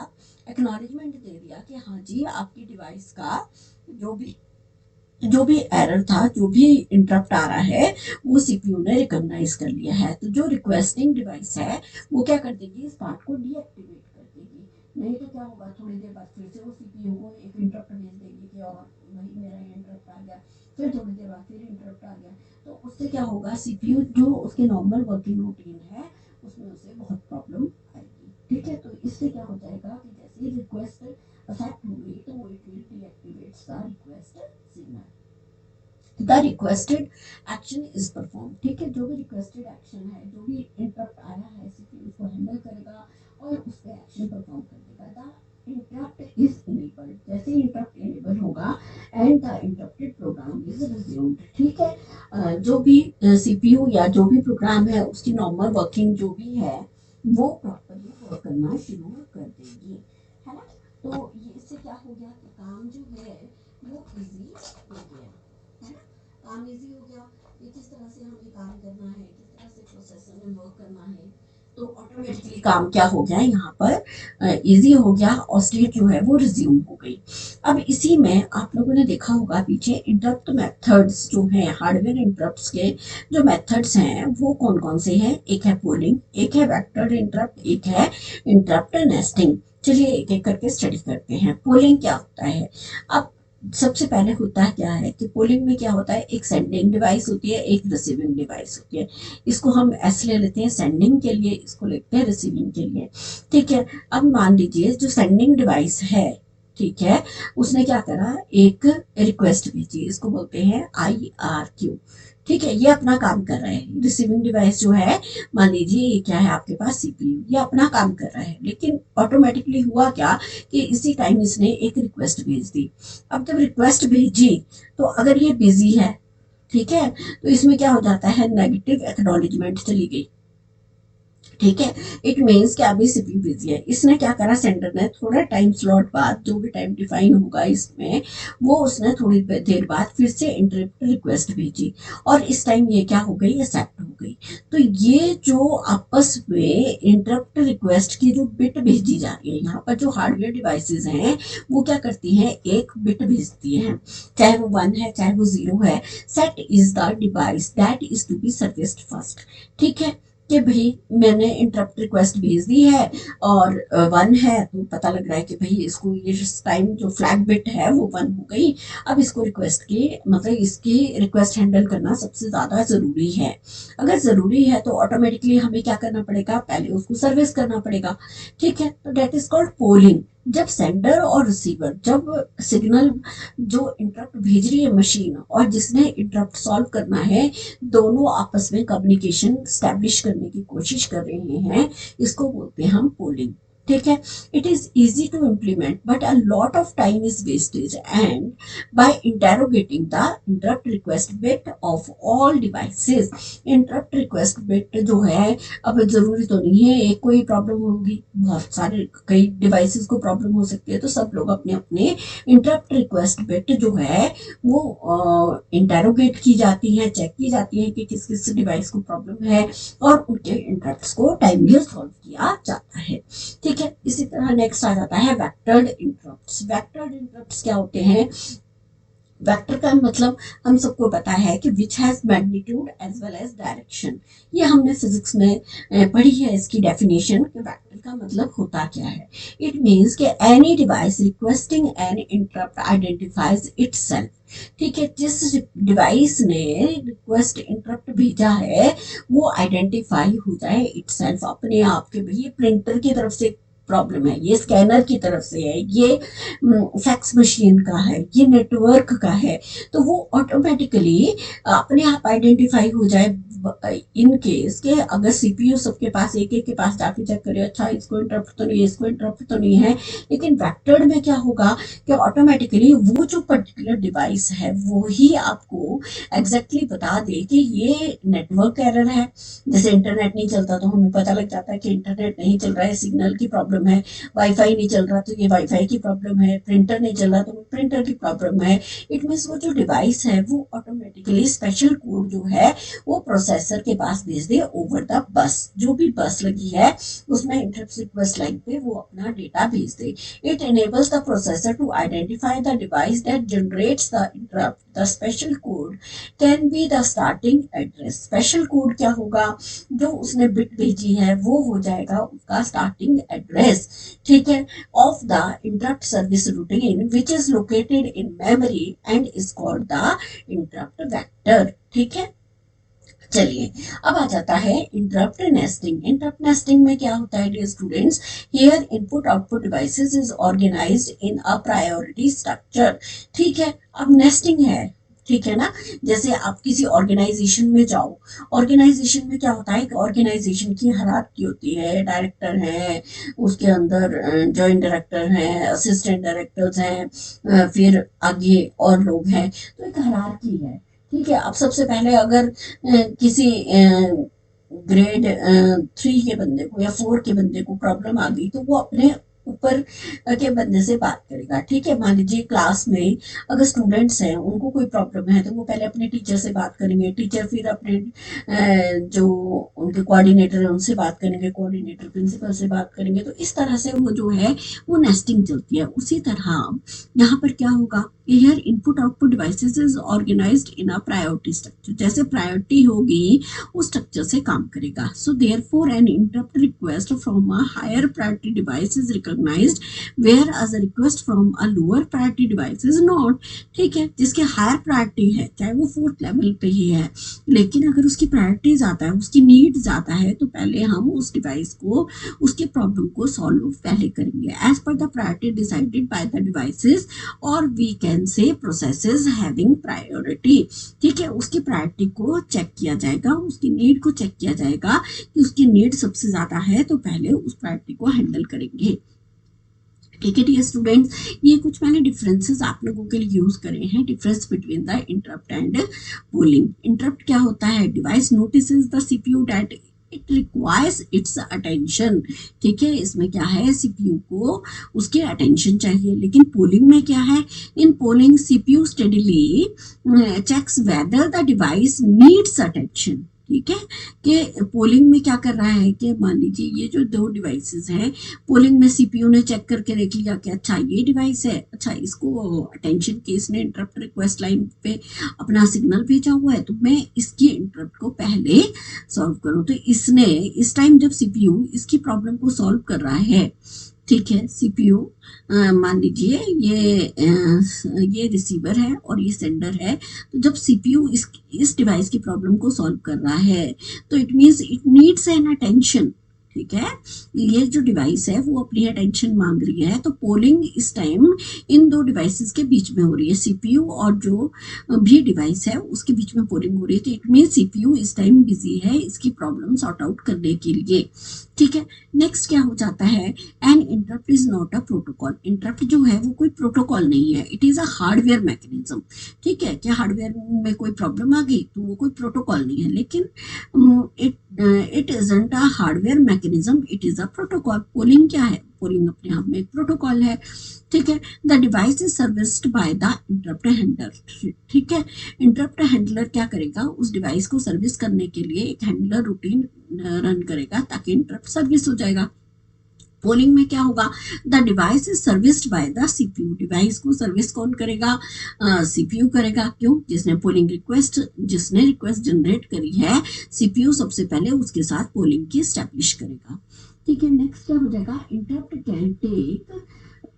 एक्नॉलेजमेंट दे दिया कि हाँ जी आपकी डिवाइस का जो भी एरर था, जो भी इंटरप्ट आ रहा है वो सीपीयू ने रिकॉग्नाइज कर लिया है। तो जो रिक्वेस्टिंग डिवाइस है वो क्या कर देगी, इस पार्ट को डीएक्टिवेट कर देगी। नहीं तो क्या होगा, थोड़ी देर बाद फिर से वो सीपीयू को एक इंटरप्ट भेज देगी कि और वही मेरा इंटरप्ट आ गया, फिर थोड़ी देर बाद फिर इंटरप्ट आ गया। तो उससे क्या होगा, सीपीयू जो उसके नॉर्मल वर्किंग रूटीन है उसमें उसे बहुत प्रॉब्लम आएगी। ठीक है, तो इससे क्या हो जाएगा कि जैसे ही रिक्वेस्ट एक्सेप्ट होगी तो वो it will deactivates the request signal, the requested action is perform. ठीक है, जो भी रिक्वेस्टेड एक्शन है, जो भी इंटरप्ट आया है सीपीयू उसको हैंडल करेगा और उस पर एक्शन परफॉर्म कर देगा। द इंटरप्ट इज इनेबल्ड, जैसे इंटरप्ट इनेबल होगा and the interrupted program is resumed. ठीक है, जो भी सीपीयू या जो भी प्रोग्राम है उसकी नॉर्मल वर्किंग जो भी है वो प्रॉपरली वर्क करना शुरू कर देगी, है ना। तो ये इससे क्या हो गया कि काम जो है वो इजी हो गया, है ना, काम इजी हो गया। ये किस तरह से हमें काम करना है, किस तरह से प्रोसेसर में वर्क करना है, तो ऑटोमेटिकली काम क्या हो गया यहाँ पर, इजी हो गया और स्टेट जो है वो रिज्यूम हो गई। अब इसी में आप लोगों ने देखा होगा पीछे इंटरप्ट मेथड्स जो हैं, हार्डवेयर इंटरप्ट्स के जो मेथड्स हैं वो कौन कौन से हैं, एक है पोलिंग, एक है वेक्टर इंटरप्ट, एक है इंटरप्ट नेस्टिंग। चलिए एक एक करके स्टडी करते हैं। पोलिंग क्या होता है, अब सबसे पहले होता है क्या है कि पोलिंग में क्या होता है, एक सेंडिंग डिवाइस होती है, एक रिसीविंग डिवाइस होती है। इसको हम ऐसे ले लेते हैं सेंडिंग के लिए, इसको लेते हैं रिसीविंग के लिए। ठीक है, अब मान लीजिए जो सेंडिंग डिवाइस है, ठीक है, उसने क्या करा, एक रिक्वेस्ट भेजी, इसको बोलते हैं IRQ। ठीक है, ये अपना काम कर रहा है। रिसीविंग डिवाइस जो है, मान लीजिए ये क्या है आपके पास सीपीयू, ये अपना काम कर रहा है, लेकिन ऑटोमेटिकली हुआ क्या कि इसी टाइम इसने एक रिक्वेस्ट भेज दी। अब जब रिक्वेस्ट भेजी तो अगर ये बिजी है, ठीक है, तो इसमें क्या हो जाता है, नेगेटिव एक्नॉलेजमेंट चली गई। ठीक है, इट मीन्स कि अभी सीपीयू बिजी है। इसने क्या करा, सेंडर ने थोड़ा टाइम स्लॉट बाद, जो भी टाइम डिफाइन होगा इसमें, वो उसने थोड़ी देर बाद फिर से इंटरप्ट रिक्वेस्ट भेजी और इस टाइम ये क्या हो गई, एक्सेप्ट हो गई। तो ये जो आपस में इंटरप्ट रिक्वेस्ट की जो बिट भेजी जा रही है, यहाँ पर जो हार्डवेयर डिवाइसेस हैं वो क्या करती हैं, एक बिट भेजती हैं, चाहे वो 1 है चाहे वो 0 है। Set is the device that is to be serviced first. ठीक है, कि भाई मैंने इंटरप्ट रिक्वेस्ट भेज दी है और 1 है, तो पता लग रहा है कि भाई इसको ये टाइम जो फ्लैग बिट है वो 1 हो गई। अब इसको रिक्वेस्ट की मतलब इसकी रिक्वेस्ट हैंडल करना सबसे ज़्यादा ज़रूरी है। अगर ज़रूरी है तो ऑटोमेटिकली हमें क्या करना पड़ेगा, पहले उसको सर्विस करना पड़ेगा। ठीक है, तो डेट इज कॉल्ड पोलिंग। जब सेंडर और रिसीवर, जब सिग्नल जो इंटरप्ट भेज रही है मशीन और जिसने इंटरप्ट सॉल्व करना है, दोनों आपस में कम्युनिकेशन स्टैब्लिश करने की कोशिश कर रहे हैं, इसको बोलते हैं हम पोलिंग। ठीक है. It is easy to implement but a lot of time is wastage and by interrogating the interrupt request bit of all devices. Interrupt request bit जो है, अब जरूरी तो नहीं है एक को ही प्रॉब्लम होगी, बहुत सारे कई डिवाइसेस को प्रॉब्लम हो सकती है, तो सब लोग अपने अपने इंटरप्ट रिक्वेस्ट बिट जो है वो इंटेरोगेट की जाती है, चेक की जाती है कि किस किस डिवाइस को प्रॉब्लम है और उनके इंटरप्ट्स को टाइमली सॉल्व किया जाता है. ठीक है. इसी तरह नेक्स्ट आ जाता है वेक्टर्ड इंटरप्ट्स. वेक्टर्ड इंटरप्ट्स क्या होते हैं? वेक्टर का मतलब हम सबको पता है कि which has magnitude as well as direction. ये हमने फिजिक्स में पढ़ी है इसकी डेफिनेशन कि वेक्टर का मतलब होता क्या है. इट मीन्स कि any device requesting an interrupt identifies itself. ठीक है. जिस डिवाइस ने रिक्वेस्ट इंटरप्ट भेजा है वो आइडेंटिफाई हो जाए इटसेल्फ, अपने आप के. भाई प्रिंटर की तरफ से प्रॉब्लम है, ये स्कैनर की तरफ से है, ये फैक्स मशीन का है, ये नेटवर्क का है, तो वो ऑटोमेटिकली अपने आप आइडेंटिफाई हो जाए. इन केस के अगर सीपीयू सबके पास एक एक के पास जाके चेक करे, अच्छा इसको इंटरप्ट तो नहीं है, इसको इंटरप्ट तो नहीं है. लेकिन वेक्टर्ड में क्या होगा कि ऑटोमेटिकली वो जो पर्टिकुलर डिवाइस है वो ही आपको एग्जैक्टली बता दे कि ये नेटवर्क एरर है. जैसे इंटरनेट नहीं चलता तो हमें पता लग जाता है कि इंटरनेट नहीं चल रहा है, सिग्नल की प्रॉब्लम है. वाईफाई नहीं चल रहा तो ये वाईफाई की प्रॉब्लम है. प्रिंटर नहीं चल रहा तो प्रिंटर की प्रॉब्लम है. इट मीन्स वो जो डिवाइस है वो ऑटोमेटिकली स्पेशल कोड जो है वो प्रोसेसर के पास भेज दे ओवर द बस. जो भी बस लगी है उसमें इंटरप्ट रिक्वेस्ट लाइन पे वो अपना डेटा भेज दे. It enables the processor to identify the device that generates the interrupt. The special code can be the starting address. Special code क्या होगा? जो उसने बिट भेजी है वो हो जाएगा उसका स्टार्टिंग एड्रेस. ठीक है. Of the interrupt service routine which is located in memory and is called the interrupt vector. ठीक है. चलिए अब आ जाता है इंटरप्ट नेस्टिंग. इंटरप्ट नेस्टिंग में क्या होता है dear students? Here input output devices is organized in a priority structure. ठीक है. अब नेस्टिंग है, ठीक है ना. जैसे आप किसी ऑर्गेनाइजेशन में जाओ, ऑर्गेनाइजेशन में क्या होता है कि ऑर्गेनाइजेशन की हायरार्की होती है, डायरेक्टर है, उसके अंदर जॉइंट डायरेक्टर हैं, असिस्टेंट डायरेक्टर्स हैं, फिर आगे और लोग हैं, तो एक हायरार्की है. ठीक है. अब सबसे पहले अगर किसी ग्रेड 3 के बंदे को या 4 के बंदे को प्रॉब्लम आ गई तो वो अपने ऊपर के बंदे से बात करेगा. ठीक है. मान लीजिए क्लास में अगर स्टूडेंट्स हैं उनको कोई प्रॉब्लम है तो वो पहले अपने टीचर से बात करेंगे, टीचर फिर अपने जो उनके कोऑर्डिनेटर है उनसे बात करेंगे, कोऑर्डिनेटर प्रिंसिपल से बात करेंगे. तो इस तरह से वो जो है वो नेस्टिंग चलती है. उसी तरह यहाँ पर क्या होगा? Here input output devices is organized in a priority structure. जैसे प्रायोरिटी होगी उस स्ट्रक्चर से काम करेगा. So therefore an interrupt request from a higher priority device is recognized whereas a request from a lower priority device is not. ठीक है. जिसके हायर प्रायोरिटी है चाहे वो 4th लेवल पे ही है, लेकिन अगर उसकी प्रायोरिटी ज़्यादा है, उसकी नीड ज़्यादा है, तो पहले हम उस डिवाइस को उसके प्रॉब्लम को सॉल्व पहले करेंगे as per the priority decided by the devices और we can say processes having priority. ठीक है. उसकी प्रायोरिटी को चेक किया जाएगा, उसकी नीड को चेक किया जाएगा कि उसकी नीड सबसे ज्यादा है तो पहले उस प्रायोरिटी को हैंडल करेंगे. ठीक है डियर स्टूडेंट्स, ये कुछ मैंने डिफरेंसेस आप लोगों के लिए यूज करे हैं. Difference between the interrupt and polling. Interrupt क्या होता है? Device notices the CPU that it requires it's attention. ठीक है. इसमें क्या है? सीपीयू को उसके अटेंशन चाहिए. लेकिन पोलिंग में क्या है? In polling CPU steadily checks whether the device needs attention. ठीक है. कि पोलिंग में क्या कर रहा है कि मान लीजिए ये जो दो डिवाइसेस हैं, पोलिंग में सीपीयू ने चेक करके देख लिया कि अच्छा ये डिवाइस है, अच्छा इसको अटेंशन के इसने इंटरप्ट रिक्वेस्ट लाइन पे अपना सिग्नल भेजा हुआ है तो मैं इसकी इंटरप्ट को पहले सॉल्व करूं. तो इसने इस टाइम जब सीपीयू इसकी प्रॉब्लम को सॉल्व कर रहा है, ठीक है, सीपीयू मान लीजिए ये रिसीवर है और ये सेंडर है, तो जब सीपीयू इस डिवाइस की प्रॉब्लम को सॉल्व कर रहा है तो it means it needs an attention. ठीक है, ये जो डिवाइस है वो अपनी अटेंशन मांग रही है, तो पोलिंग इस टाइम इन दो डिवाइसेस के बीच में हो रही है, सीपीयू और जो भी डिवाइस है उसके बीच में पोलिंग हो रही है। तो इट मीन सीपीयू इस टाइम बिजी है इसकी प्रॉब्लम सॉर्ट आउट करने के लिए। ठीक है, नेक्स्ट क्या हो जाता है, an interrupt is not a protocol. Interrupt जो है वो कोई प्रोटोकॉल नहीं है, it is a hardware mechanism. ठीक है, क्या हार्डवेयर में कोई प्रॉब्लम आ गई तो वो कोई प्रोटोकॉल नहीं है, लेकिन it isn't a hardware mechanism, it is a protocol. Polling क्या है, पोलिंग अपने आप में एक प्रोटोकॉल है। ठीक है, the device is serviced by the interrupt handler. ठीक है, इंटरप्ट हैंडलर क्या करेगा, उस डिवाइस को सर्विस करने के लिए एक हैंडलर रूटीन रन करेगा ताकि इंटरप्ट सर्विस हो जाएगा। पोलिंग में क्या होगा, the device is serviced by the CPU. Device को सर्विस कौन करेगा, सीपीयू करेगा। क्यों, जिसने रिक्वेस्ट जनरेट करी है, सीपीयू सबसे पहले उसके साथ पोलिंग की एस्टैब्लिश करेगा। ठीक है, नेक्स्ट क्या हो जाएगा, interrupt can take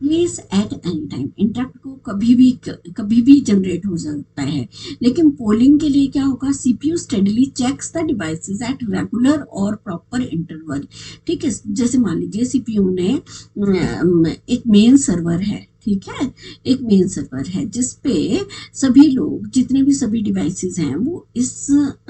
place at any time. Interrupt को कभी भी जनरेट हो सकता है, लेकिन पोलिंग के लिए क्या होगा, CPU steadily checks the devices at regular और प्रॉपर इंटरवल। ठीक है, जैसे मान लीजिए सीपीयू ने एक मेन सर्वर है, ठीक है, एक मेन सर्वर है जिसपे सभी लोग, जितने भी सभी डिवाइसेस हैं वो इस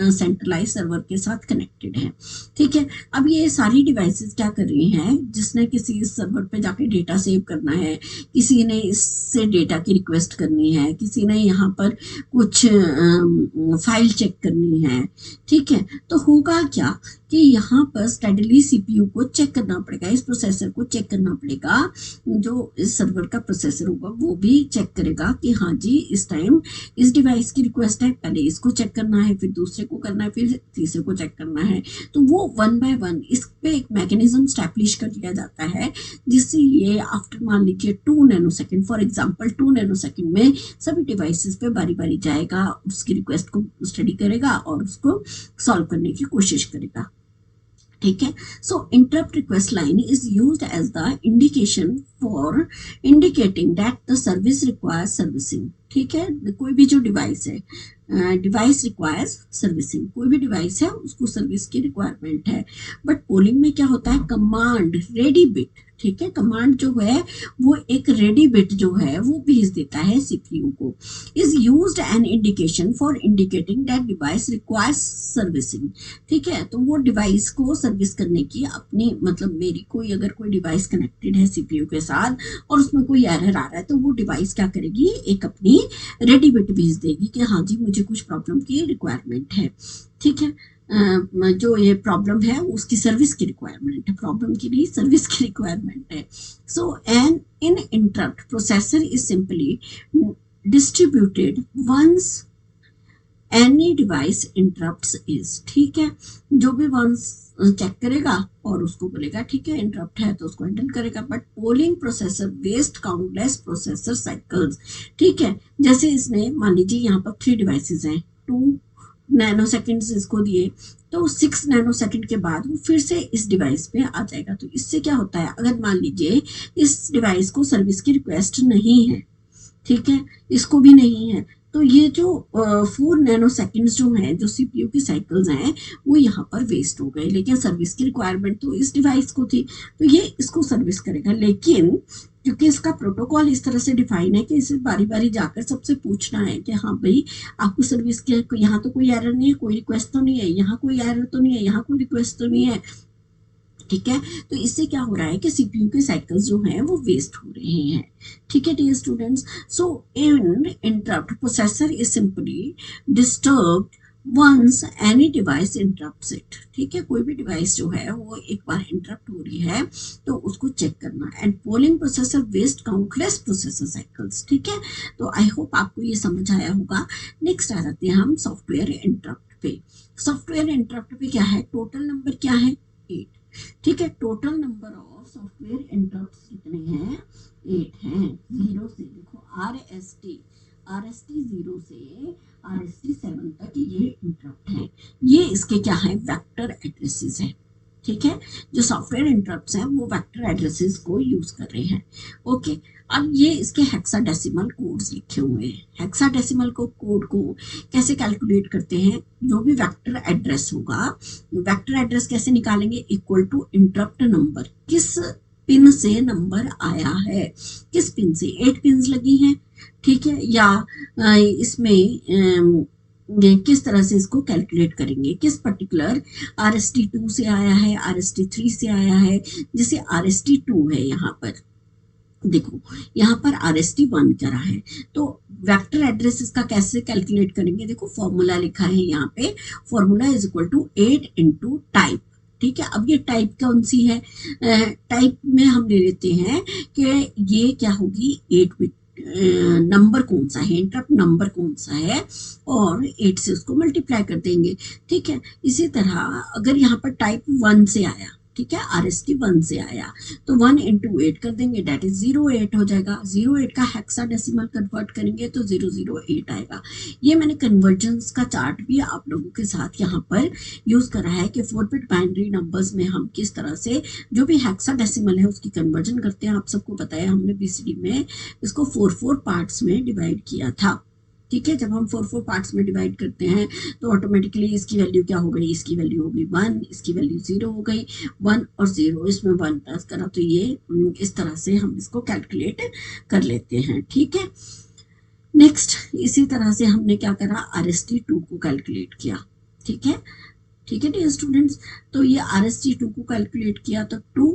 सेंट्रलाइज सर्वर के साथ कनेक्टेड हैं। ठीक है, अब ये सारी डिवाइसेस क्या कर रही हैं, जिसने किसी इस सर्वर पे जाके डेटा सेव करना है, किसी ने इससे डेटा की रिक्वेस्ट करनी है, किसी ने यहाँ पर कुछ फाइल चेक करनी है। ठीक है, तो होगा क्या कि यहाँ पर स्टेडली सीपीयू को चेक करना पड़ेगा, इस प्रोसेसर को चेक करना पड़ेगा, जो इस सर्वर का प्रोसेसर होगा वो भी चेक करेगा कि हाँ जी इस टाइम इस डिवाइस की रिक्वेस्ट है, पहले इसको चेक करना है, फिर दूसरे को करना है, फिर तीसरे को चेक करना है। तो वो वन बाय वन इस पे एक मैकेनिज्म स्टैब्लिश कर दिया जाता है, जिससे ये आफ्टर मान लीजिए 2 nano second, for example 2 nano second में सभी डिवाइसेस पे बारी बारी जाएगा, उसकी रिक्वेस्ट को स्टडी करेगा और उसको सॉल्व करने की कोशिश करेगा। ठीक है, so interrupt request line is used as the indication for indicating that the service requires servicing. ठीक है, कोई भी जो डिवाइस है, डिवाइस रिक्वायर्स सर्विसिंग, कोई भी डिवाइस है उसको सर्विस की रिक्वायरमेंट है। बट पोलिंग में क्या होता है, कमांड रेडी बिट। ठीक है, कमांड जो है वो एक रेडी बिट जो है वो भेज देता है सीपीयू को। Is used an indication for indicating that device requires servicing. ठीक है, तो वो डिवाइस को सर्विस करने की अपनी, मतलब मेरी कोई अगर कोई डिवाइस कनेक्टेड है सीपीयू के साथ और उसमें कोई एरर आ रहा है, तो वो डिवाइस क्या करेगी, एक अपनी रेडी बिट भेज देगी कि हाँ जी मुझे कुछ प्रॉब्लम की रिक्वायरमेंट है। ठीक है, जो ये प्रॉब्लम है उसकी सर्विस की रिक्वायरमेंट है, प्रॉब्लम की नहीं सर्विस की रिक्वायरमेंट है। So an in interrupt processor is simply distributed once any device interrupts is. ठीक है, जो भी वंस चेक करेगा और उसको बोलेगा ठीक है इंटरप्ट है तो उसको हैंडल करेगा। But polling processor waste countless processor cycles. ठीक है, जैसे इसने मान लीजिए यहाँ पर 3 डिवाइसेस हैं, 2 नैनो सेकेंड्स इसको दिए, तो 6 नैनो सेकेंड के बाद वो फिर से इस डिवाइस पे आ जाएगा। तो इससे क्या होता है, अगर मान लीजिए इस डिवाइस को सर्विस की रिक्वेस्ट नहीं है, ठीक है, इसको भी नहीं है, तो ये जो 4 नैनो सेकेंड्स जो हैं, जो सीपीयू की साइकिल्स हैं, वो यहाँ पर वेस्ट हो गए। लेकिन सर्विस की रिक्वायरमेंट तो इस डिवाइस को थी, तो ये इसको सर्विस करेगा। लेकिन क्योंकि इसका प्रोटोकॉल इस तरह से डिफाइन है कि इसे बारी बारी जाकर सबसे पूछना है कि हाँ भाई आपको सर्विस के यहाँ तो कोई एरर नहीं है, कोई रिक्वेस्ट तो नहीं है, यहाँ कोई एरर तो नहीं है, यहाँ कोई रिक्वेस्ट तो नहीं है। ठीक है, तो इससे क्या हो रहा है कि सीपीयू के साइकिल्स जो हैं वो वेस्ट हो रहे हैं। ठीक है dear students, so in interrupt processor is simply disturbed once any device interrupts it. ठीक है, कोई भी डिवाइस जो है वो एक बार इंटरप्ट हो रही है तो उसको चेक करना। And polling processor waste countless processor cycles. ठीक है, तो आई होप आपको ये समझ आया होगा। नेक्स्ट आ जाते हैं हम सॉफ्टवेयर इंटरप्ट पे। सॉफ्टवेयर इंटरप्ट पे क्या है, टोटल नंबर क्या है 8। ठीक है, total number of software interrupts कितने हैं, 8 हैं। 0 से देखो आरएसटी 0 से आरएसटी 7 तक ये इंटरप्ट है। ये इसके क्या है, वेक्टर एड्रेसेस है। ठीक है, जो सॉफ्टवेयर इंटरप्ट्स हैं वो वेक्टर एड्रेसेस को यूज कर रहे हैं। ओके, अब ये इसके हेक्साडेसिमल कोड्स लिखे हुए हैं। हेक्साडेसिमल कोड को कैसे कैलकुलेट करते हैं, जो भी वेक्टर एड्रेस होगा, वेक्टर एड्रेस कैसे निकालेंगे, इक्वल टू इंटरप्ट नंबर, किस पिन से नंबर आया है, किस पिन से, 8 पिन्स लगी हैं, ठीक है, या इसमें किस तरह से इसको कैलकुलेट करेंगे, किस पर्टिकुलर RST2 से आया है, RST3 से आया है, जैसे RST2 है यहाँ पर, देखो यहाँ पर RST1 करा है, तो वेक्टर एड्रेस इसका कैसे कैलकुलेट करेंगे, देखो फॉर्मूला लिखा है यहाँ पे, formula is equal to 8 into type, ठीक है। अब ये टाइप कौन सी है, टाइप में हम ले लेते हैं कि ये क्या होगी, 8 बिट नंबर कौन सा है, इंटरप्ट नंबर कौन सा है, और 8 से उसको मल्टीप्लाई कर देंगे, ठीक है। इसी तरह अगर यहाँ पर टाइप 1 से आया, ठीक है, RST1 से आया, तो 1 इंटू 8 कर देंगे, डेट इज 08 हो जाएगा। 08 का हेक्साडेसिमल कन्वर्ट करेंगे तो 008 आएगा। ये मैंने कन्वर्जेंस का चार्ट भी आप लोगों के साथ यहाँ पर यूज करा है कि 4 बिट बाइनरी नंबर्स में हम किस तरह से जो भी हेक्साडेसिमल है उसकी कन्वर्जन करते हैं। आप सबको पता है, हमने BCD में इसको 4 पार्ट्स में डिवाइड किया था, ठीक है। जब हम 4 पार्ट्स में डिवाइड करते हैं तो ऑटोमेटिकली इसकी वैल्यू क्या हो गई, इसकी वैल्यू हो गई 1, इसकी वैल्यू 0 हो गई, 1 और 0, इसमें 1 प्लस करा, तो ये इस तरह से हम इसको कैलकुलेट कर लेते हैं, ठीक है। नेक्स्ट, इसी तरह से हमने क्या करा, RST2 को कैलकुलेट किया, ठीक है, ठीक है डियर स्टूडेंट्स। तो ये RST2 को कैलकुलेट किया तो 2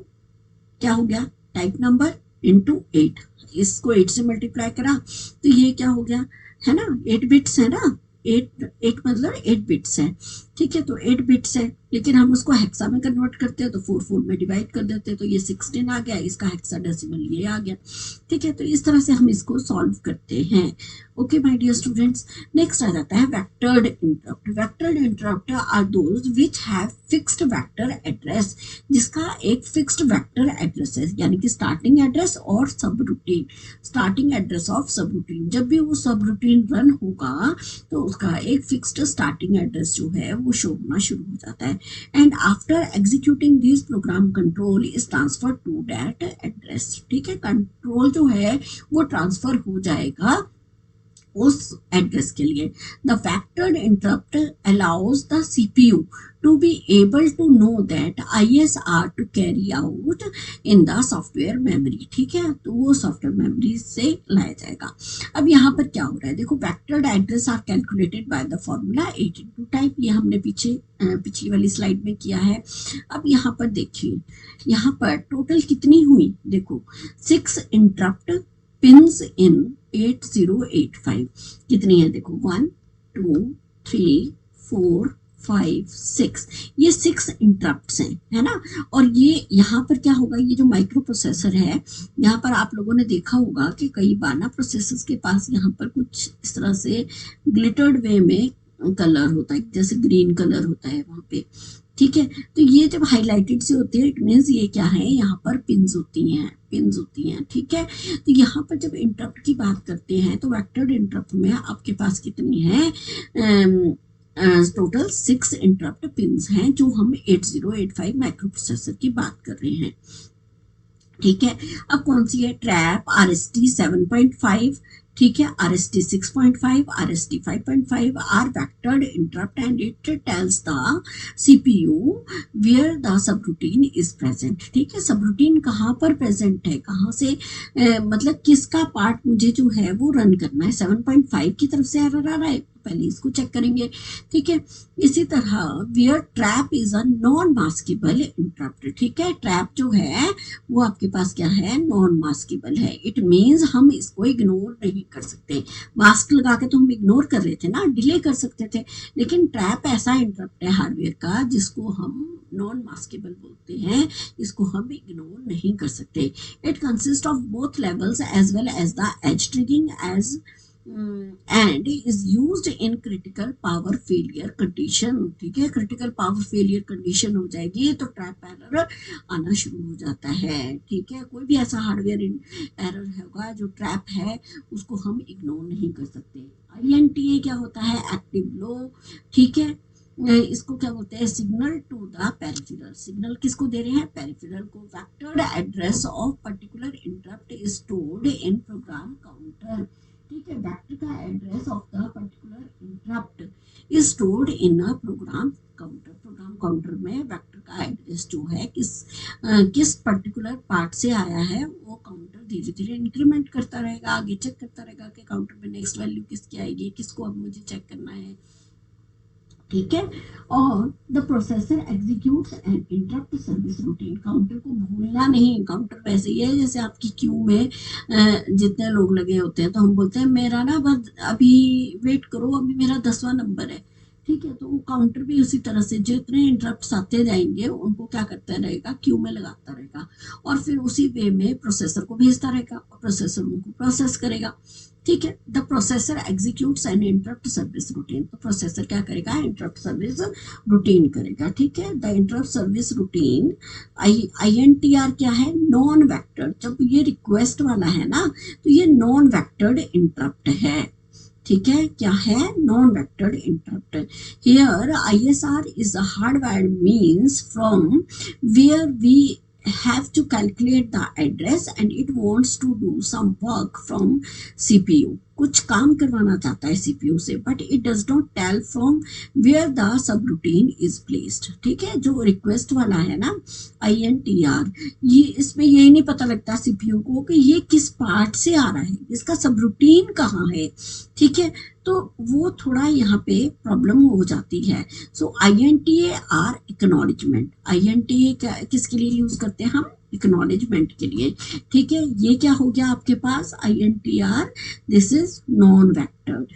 क्या हो गया, टाइप नंबर इंटू 8, इसको 8 से मल्टीप्लाई करा तो ये क्या हो गया, है ना, 8 बिट्स है ना, 8 मतलब 8 बिट्स है, ठीक है। तो 8 बिट्स है, लेकिन हम उसको हेक्सा में कन्वर्ट करते हैं तो 4 में डिवाइड कर देते हैं, तो ये 16 आ गया, इसका हेक्साडेसिमल ये आ गया, ठीक है। तो इस तरह से हम इसको सॉल्व करते हैं। Okay my dear students, next आ जाता है vectored interrupt. Vectored interrupt are those which have fixed vector address, जिसका एक फिक्स्ड वेक्टर एड्रेस है, यानी कि स्टार्टिंग एड्रेस और सब रूटीन, स्टार्टिंग एड्रेस ऑफ सब रूटीन। जब भी वो सब रूटीन रन होगा तो उसका एक फिक्स्ड स्टार्टिंग एड्रेस जो है वो शो होना शुरू हो जाता है, and after executing this program control is transfer to that address, ठीक है। कंट्रोल जो है वो ट्रांसफर हो जाएगा उस एड्रेस के लिए। The vectored interrupt allows the CPU to be able to know that ISR to carry out in the software memory, ठीक है। तो वो सॉफ्टवेयर मेमोरी से लाया जाएगा। अब यहाँ पर क्या हो रहा है, देखो vectored address are calculated by the formula 8 into type, ये हमने पिछली वाली स्लाइड में किया है। अब यहाँ पर देखिए, यहाँ पर टोटल कितनी हुई, देखो 6 इंटरप्ट पिन्स इन 8085, कितनी है देखो, 1 2 3 4 5 6, ये 6 इंटरप्ट्स हैं, है ना। और ये यहाँ पर क्या होगा, ये जो माइक्रो प्रोसेसर है, यहाँ पर आप लोगों ने देखा होगा कि कई बार ना प्रोसेसर्स के पास यहाँ पर कुछ इस तरह से ग्लिटर्ड वे में कलर होता है, जैसे ग्रीन कलर होता है वहाँ पे, ठीक है। तो ये जब हाईलाइटेड से होती है, इट मीन्स ये क्या है, यहाँ पर पिन्स होती हैं, ठीक है। तो यहाँ पर जब इंटरप्ट की बात करते हैं तो वेक्टर्ड इंटरप्ट में आपके पास कितनी है, टोटल 6 इंटरप्ट पिन्स हैं, जो हम 8085 माइक्रो प्रोसेसर की बात कर रहे हैं, ठीक है। अब कौन सी है, ट्रैप RST 7.5, ठीक है, RST 6.5, RST 5.5 are vectored interrupt and it tells the CPU where the subroutine is present, ठीक है। सबरूटीन कहाँ पर प्रेजेंट है, कहाँ से मतलब किसका पार्ट मुझे जो है वो रन करना है। 7.5 की तरफ से एरर आ रहा है, पहले इसको चेक करेंगे, ठीक है। इसी तरह where trap is a non maskable interrupt, ठीक है। ट्रैप जो है वो आपके पास क्या है, नॉन मास्केबल है, इट मीन्स हम इसको इग्नोर नहीं कर सकते। मास्क लगा के तो हम इग्नोर कर रहे थे ना, डिले कर सकते थे, लेकिन ट्रैप ऐसा इंटरप्ट है हार्डवेयर का जिसको हम नॉन मास्केबल बोलते हैं, इसको हम इग्नोर नहीं कर सकते। It consist of both levels as well as the edge triggering edge and is used in critical power failure condition, ठीक है। critical power failure condition हो जाएगी तो ट्रैप एरर आना शुरू हो जाता है, ठीक है। कोई भी ऐसा हार्डवेयर एरर होगा जो ट्रैप है उसको हम इग्नोर नहीं कर सकते। INTA क्या होता है, एक्टिव लो, ठीक है। इसको क्या बोलते हैं, signal to the peripheral. Signal किसको दे रहे हैं, पेरिफेरल को। Vectored address of particular interrupt is stored in program counter. ठीक है, वेक्टर का address of the particular interrupt is stored in a program counter. Program counter में वेक्टर का एड्रेस जो है किस पर्टिकुलर पार्ट से आया है, वो काउंटर धीरे धीरे इंक्रीमेंट करता रहेगा, आगे चेक करता रहेगा कि काउंटर में नेक्स्ट वैल्यू किसकी आएगी, किसको अब मुझे चेक करना है। ठीक है, और the processor executes an interrupt service routine. Counter को भूलना नहीं, काउंटर वैसे ही है जैसे आपकी क्यू में जितने लोग लगे होते हैं, तो हम बोलते हैं मेरा ना बस अभी वेट करो, अभी मेरा 10वां नंबर है। ठीक है, तो वो काउंटर भी उसी तरह से जितने इंटरप्ट आते जाएंगे उनको क्या करता रहेगा, क्यू में लगाता रहेगा, और फिर उसी वे में प्रोसेसर को भेजता रहेगा और प्रोसेसर उनको प्रोसेस करेगा। ठीक है, the processor executes an interrupt service routine. तो प्रोसेसर क्या करेगा, इंटरप्ट सर्विस रूटीन करेगा। ठीक है, the interrupt service routine INTR क्या है, नॉन वेक्टर्ड। जब ये रिक्वेस्ट वाला है ना, तो ये नॉन वेक्टर्ड इंटरप्ट है। ठीक है, क्या है, non vectored interrupt. Here ISR is a hardwired means from where we have to calculate the address and it wants to do some work from CPU। कुछ काम करवाना चाहता है CPU से, but it does not tell from where the subroutine is placed। ठीक है, जो रिक्वेस्ट वाला है ना INTR, ये इसमें ये नहीं पता लगता CPU को कि ये किस पार्ट से आ रहा है, इसका सबरूटीन कहाँ है। ठीक है, तो वो थोड़ा यहाँ पे प्रॉब्लम हो जाती है। सो INTA एक्नॉलेजमेंट। INTA किसके लिए यूज करते हैं हम, एक्नॉलेजमेंट के लिए। ठीक है, ये क्या हो गया आपके पास, INTR, this is non vectored.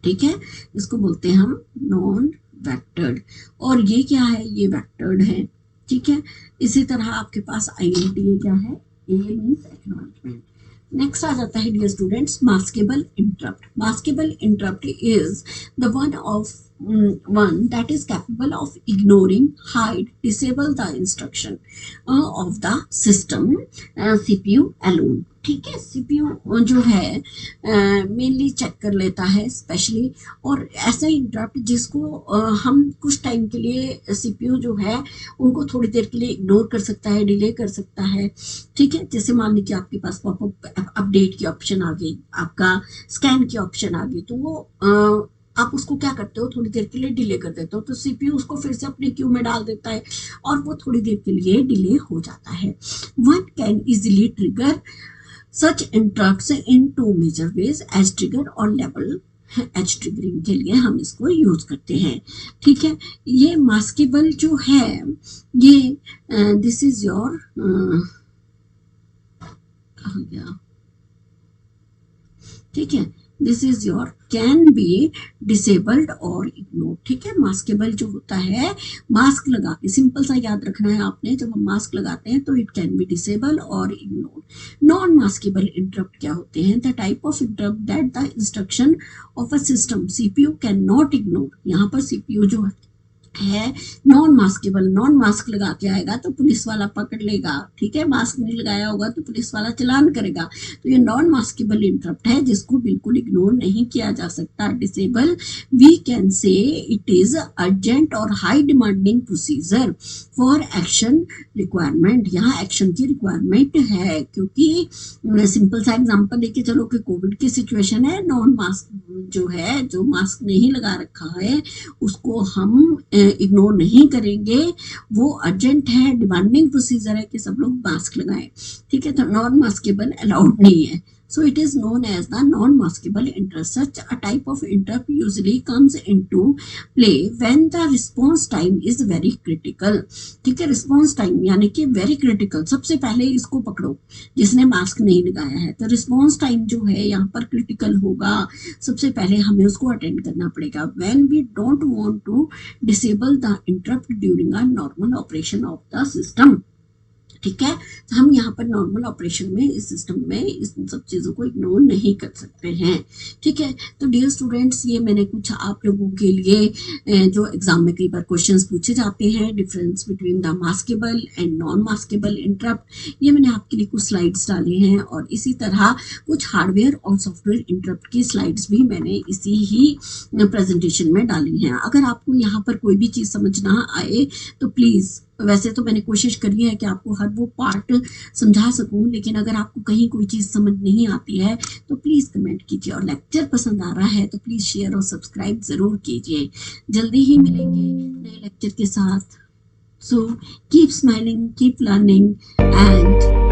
ठीक है, इसको बोलते हैं हम नॉन वेक्टर्ड, और ये क्या है, ये वेक्टर्ड है। ठीक है, इसी तरह आपके पास INTA क्या है, A मीन्स एक्नॉलेजमेंट। नेक्स्ट आ जाता है dear students, maskable interrupt. Maskable interrupt is the one that is capable of ignoring, hide, disable the instruction of the system CPU alone। ठीक है, CPU जो है मेनली चेक कर लेता है स्पेशली, और ऐसा इंटरप्ट जिसको हम कुछ टाइम के लिए CPU जो है उनको थोड़ी देर के लिए इग्नोर कर सकता है, डिले कर सकता है। ठीक है, जैसे मान लीजिए आपके पास पॉपअप अपडेट की ऑप्शन आ गई, आपका स्कैन की ऑप्शन आ गई, तो वो आप उसको क्या करते हो, थोड़ी देर के लिए डिले कर देते हो, तो CPU उसको फिर से अपने क्यू में डाल देता है और वो थोड़ी देर के लिए डिले हो जाता है। One can easily trigger such interrupts in two major ways, edge trigger और लेवल। एज ट्रिगरिंग के लिए हम इसको यूज करते हैं। ठीक है, ये मास्केबल जो है, ये दिस इज योर कहाँ गया, ठीक है, this is your can be disabled और इग्नोर। ठीक है, मास्केबल जो होता है, मास्क लगा के, सिंपल सा याद रखना है आपने, जब हम मास्क लगाते हैं तो इट कैन बी डिसेबल और इग्नोर। नॉन मास्केबल इंटरप्ट क्या होते हैं, the type of interrupt that the instruction of a system CPU can not ignore. यहाँ पर CPU जो है नॉन मास्केबल, नॉन मास्क लगा के आएगा तो पुलिस वाला पकड़ लेगा। ठीक है, मास्क नहीं लगाया होगा तो पुलिस वाला चलान करेगा। तो ये नॉन मास्केबल इंटरप्ट है जिसको बिल्कुल इग्नोर नहीं किया जा सकता। Disable, we can say it is urgent और high demanding procedure for action requirement. यहाँ एक्शन की रिक्वायरमेंट है, क्योंकि सिंपल सा एग्जांपल लेके चलो कि कोविड की सिचुएशन है, नॉन मास्क जो है, जो मास्क नहीं लगा रखा है उसको हम इग्नोर नहीं करेंगे, वो अर्जेंट है, डिमांडिंग प्रोसीजर है कि सब लोग मास्क लगाएं। ठीक है, तो नॉन मास्केबल अलाउड नहीं है। So it is known as the non-maskable interrupt. Such a type of interrupt usually comes into play when the response time is very critical। ठीक है, रिस्पॉन्स टाइम यानी कि वेरी क्रिटिकल। सबसे पहले इसको पकड़ो जिसने मास्क नहीं लगाया है, तो रिस्पॉन्स टाइम जो है यहाँ पर क्रिटिकल होगा, सबसे पहले हमें उसको अटेंड करना पड़ेगा। When we don't want to disable the interrupt during a normal operation of the system. ठीक है। तो हम यहाँ पर नॉर्मल ऑपरेशन में इस सिस्टम में इस सब चीज़ों को इग्नोर नहीं कर सकते हैं। ठीक है। तो डियर स्टूडेंट्स, ये मैंने कुछ आप लोगों के लिए जो एग्जाम में कई बार क्वेश्चंस पूछे जाते हैं, difference between the maskable and non maskable interrupt, ये मैंने आपके लिए कुछ स्लाइड्स डाले हैं और इसी तरह कुछ हार्डवेयर और सॉफ्टवेयर इंटरप्ट की स्लाइड्स भी मैंने इसी ही प्रेजेंटेशन में डाली हैं। अगर आपको यहाँ पर कोई भी चीज़ समझ ना आए तो प्लीज़, वैसे तो मैंने कोशिश करी है कि आपको हर वो पार्ट समझा सकूं, लेकिन अगर आपको कहीं कोई चीज़ समझ नहीं आती है तो प्लीज़ कमेंट कीजिए, और लेक्चर पसंद आ रहा है तो प्लीज़ शेयर और सब्सक्राइब ज़रूर कीजिए। जल्दी ही मिलेंगे नए लेक्चर के साथ। So keep smiling, keep learning and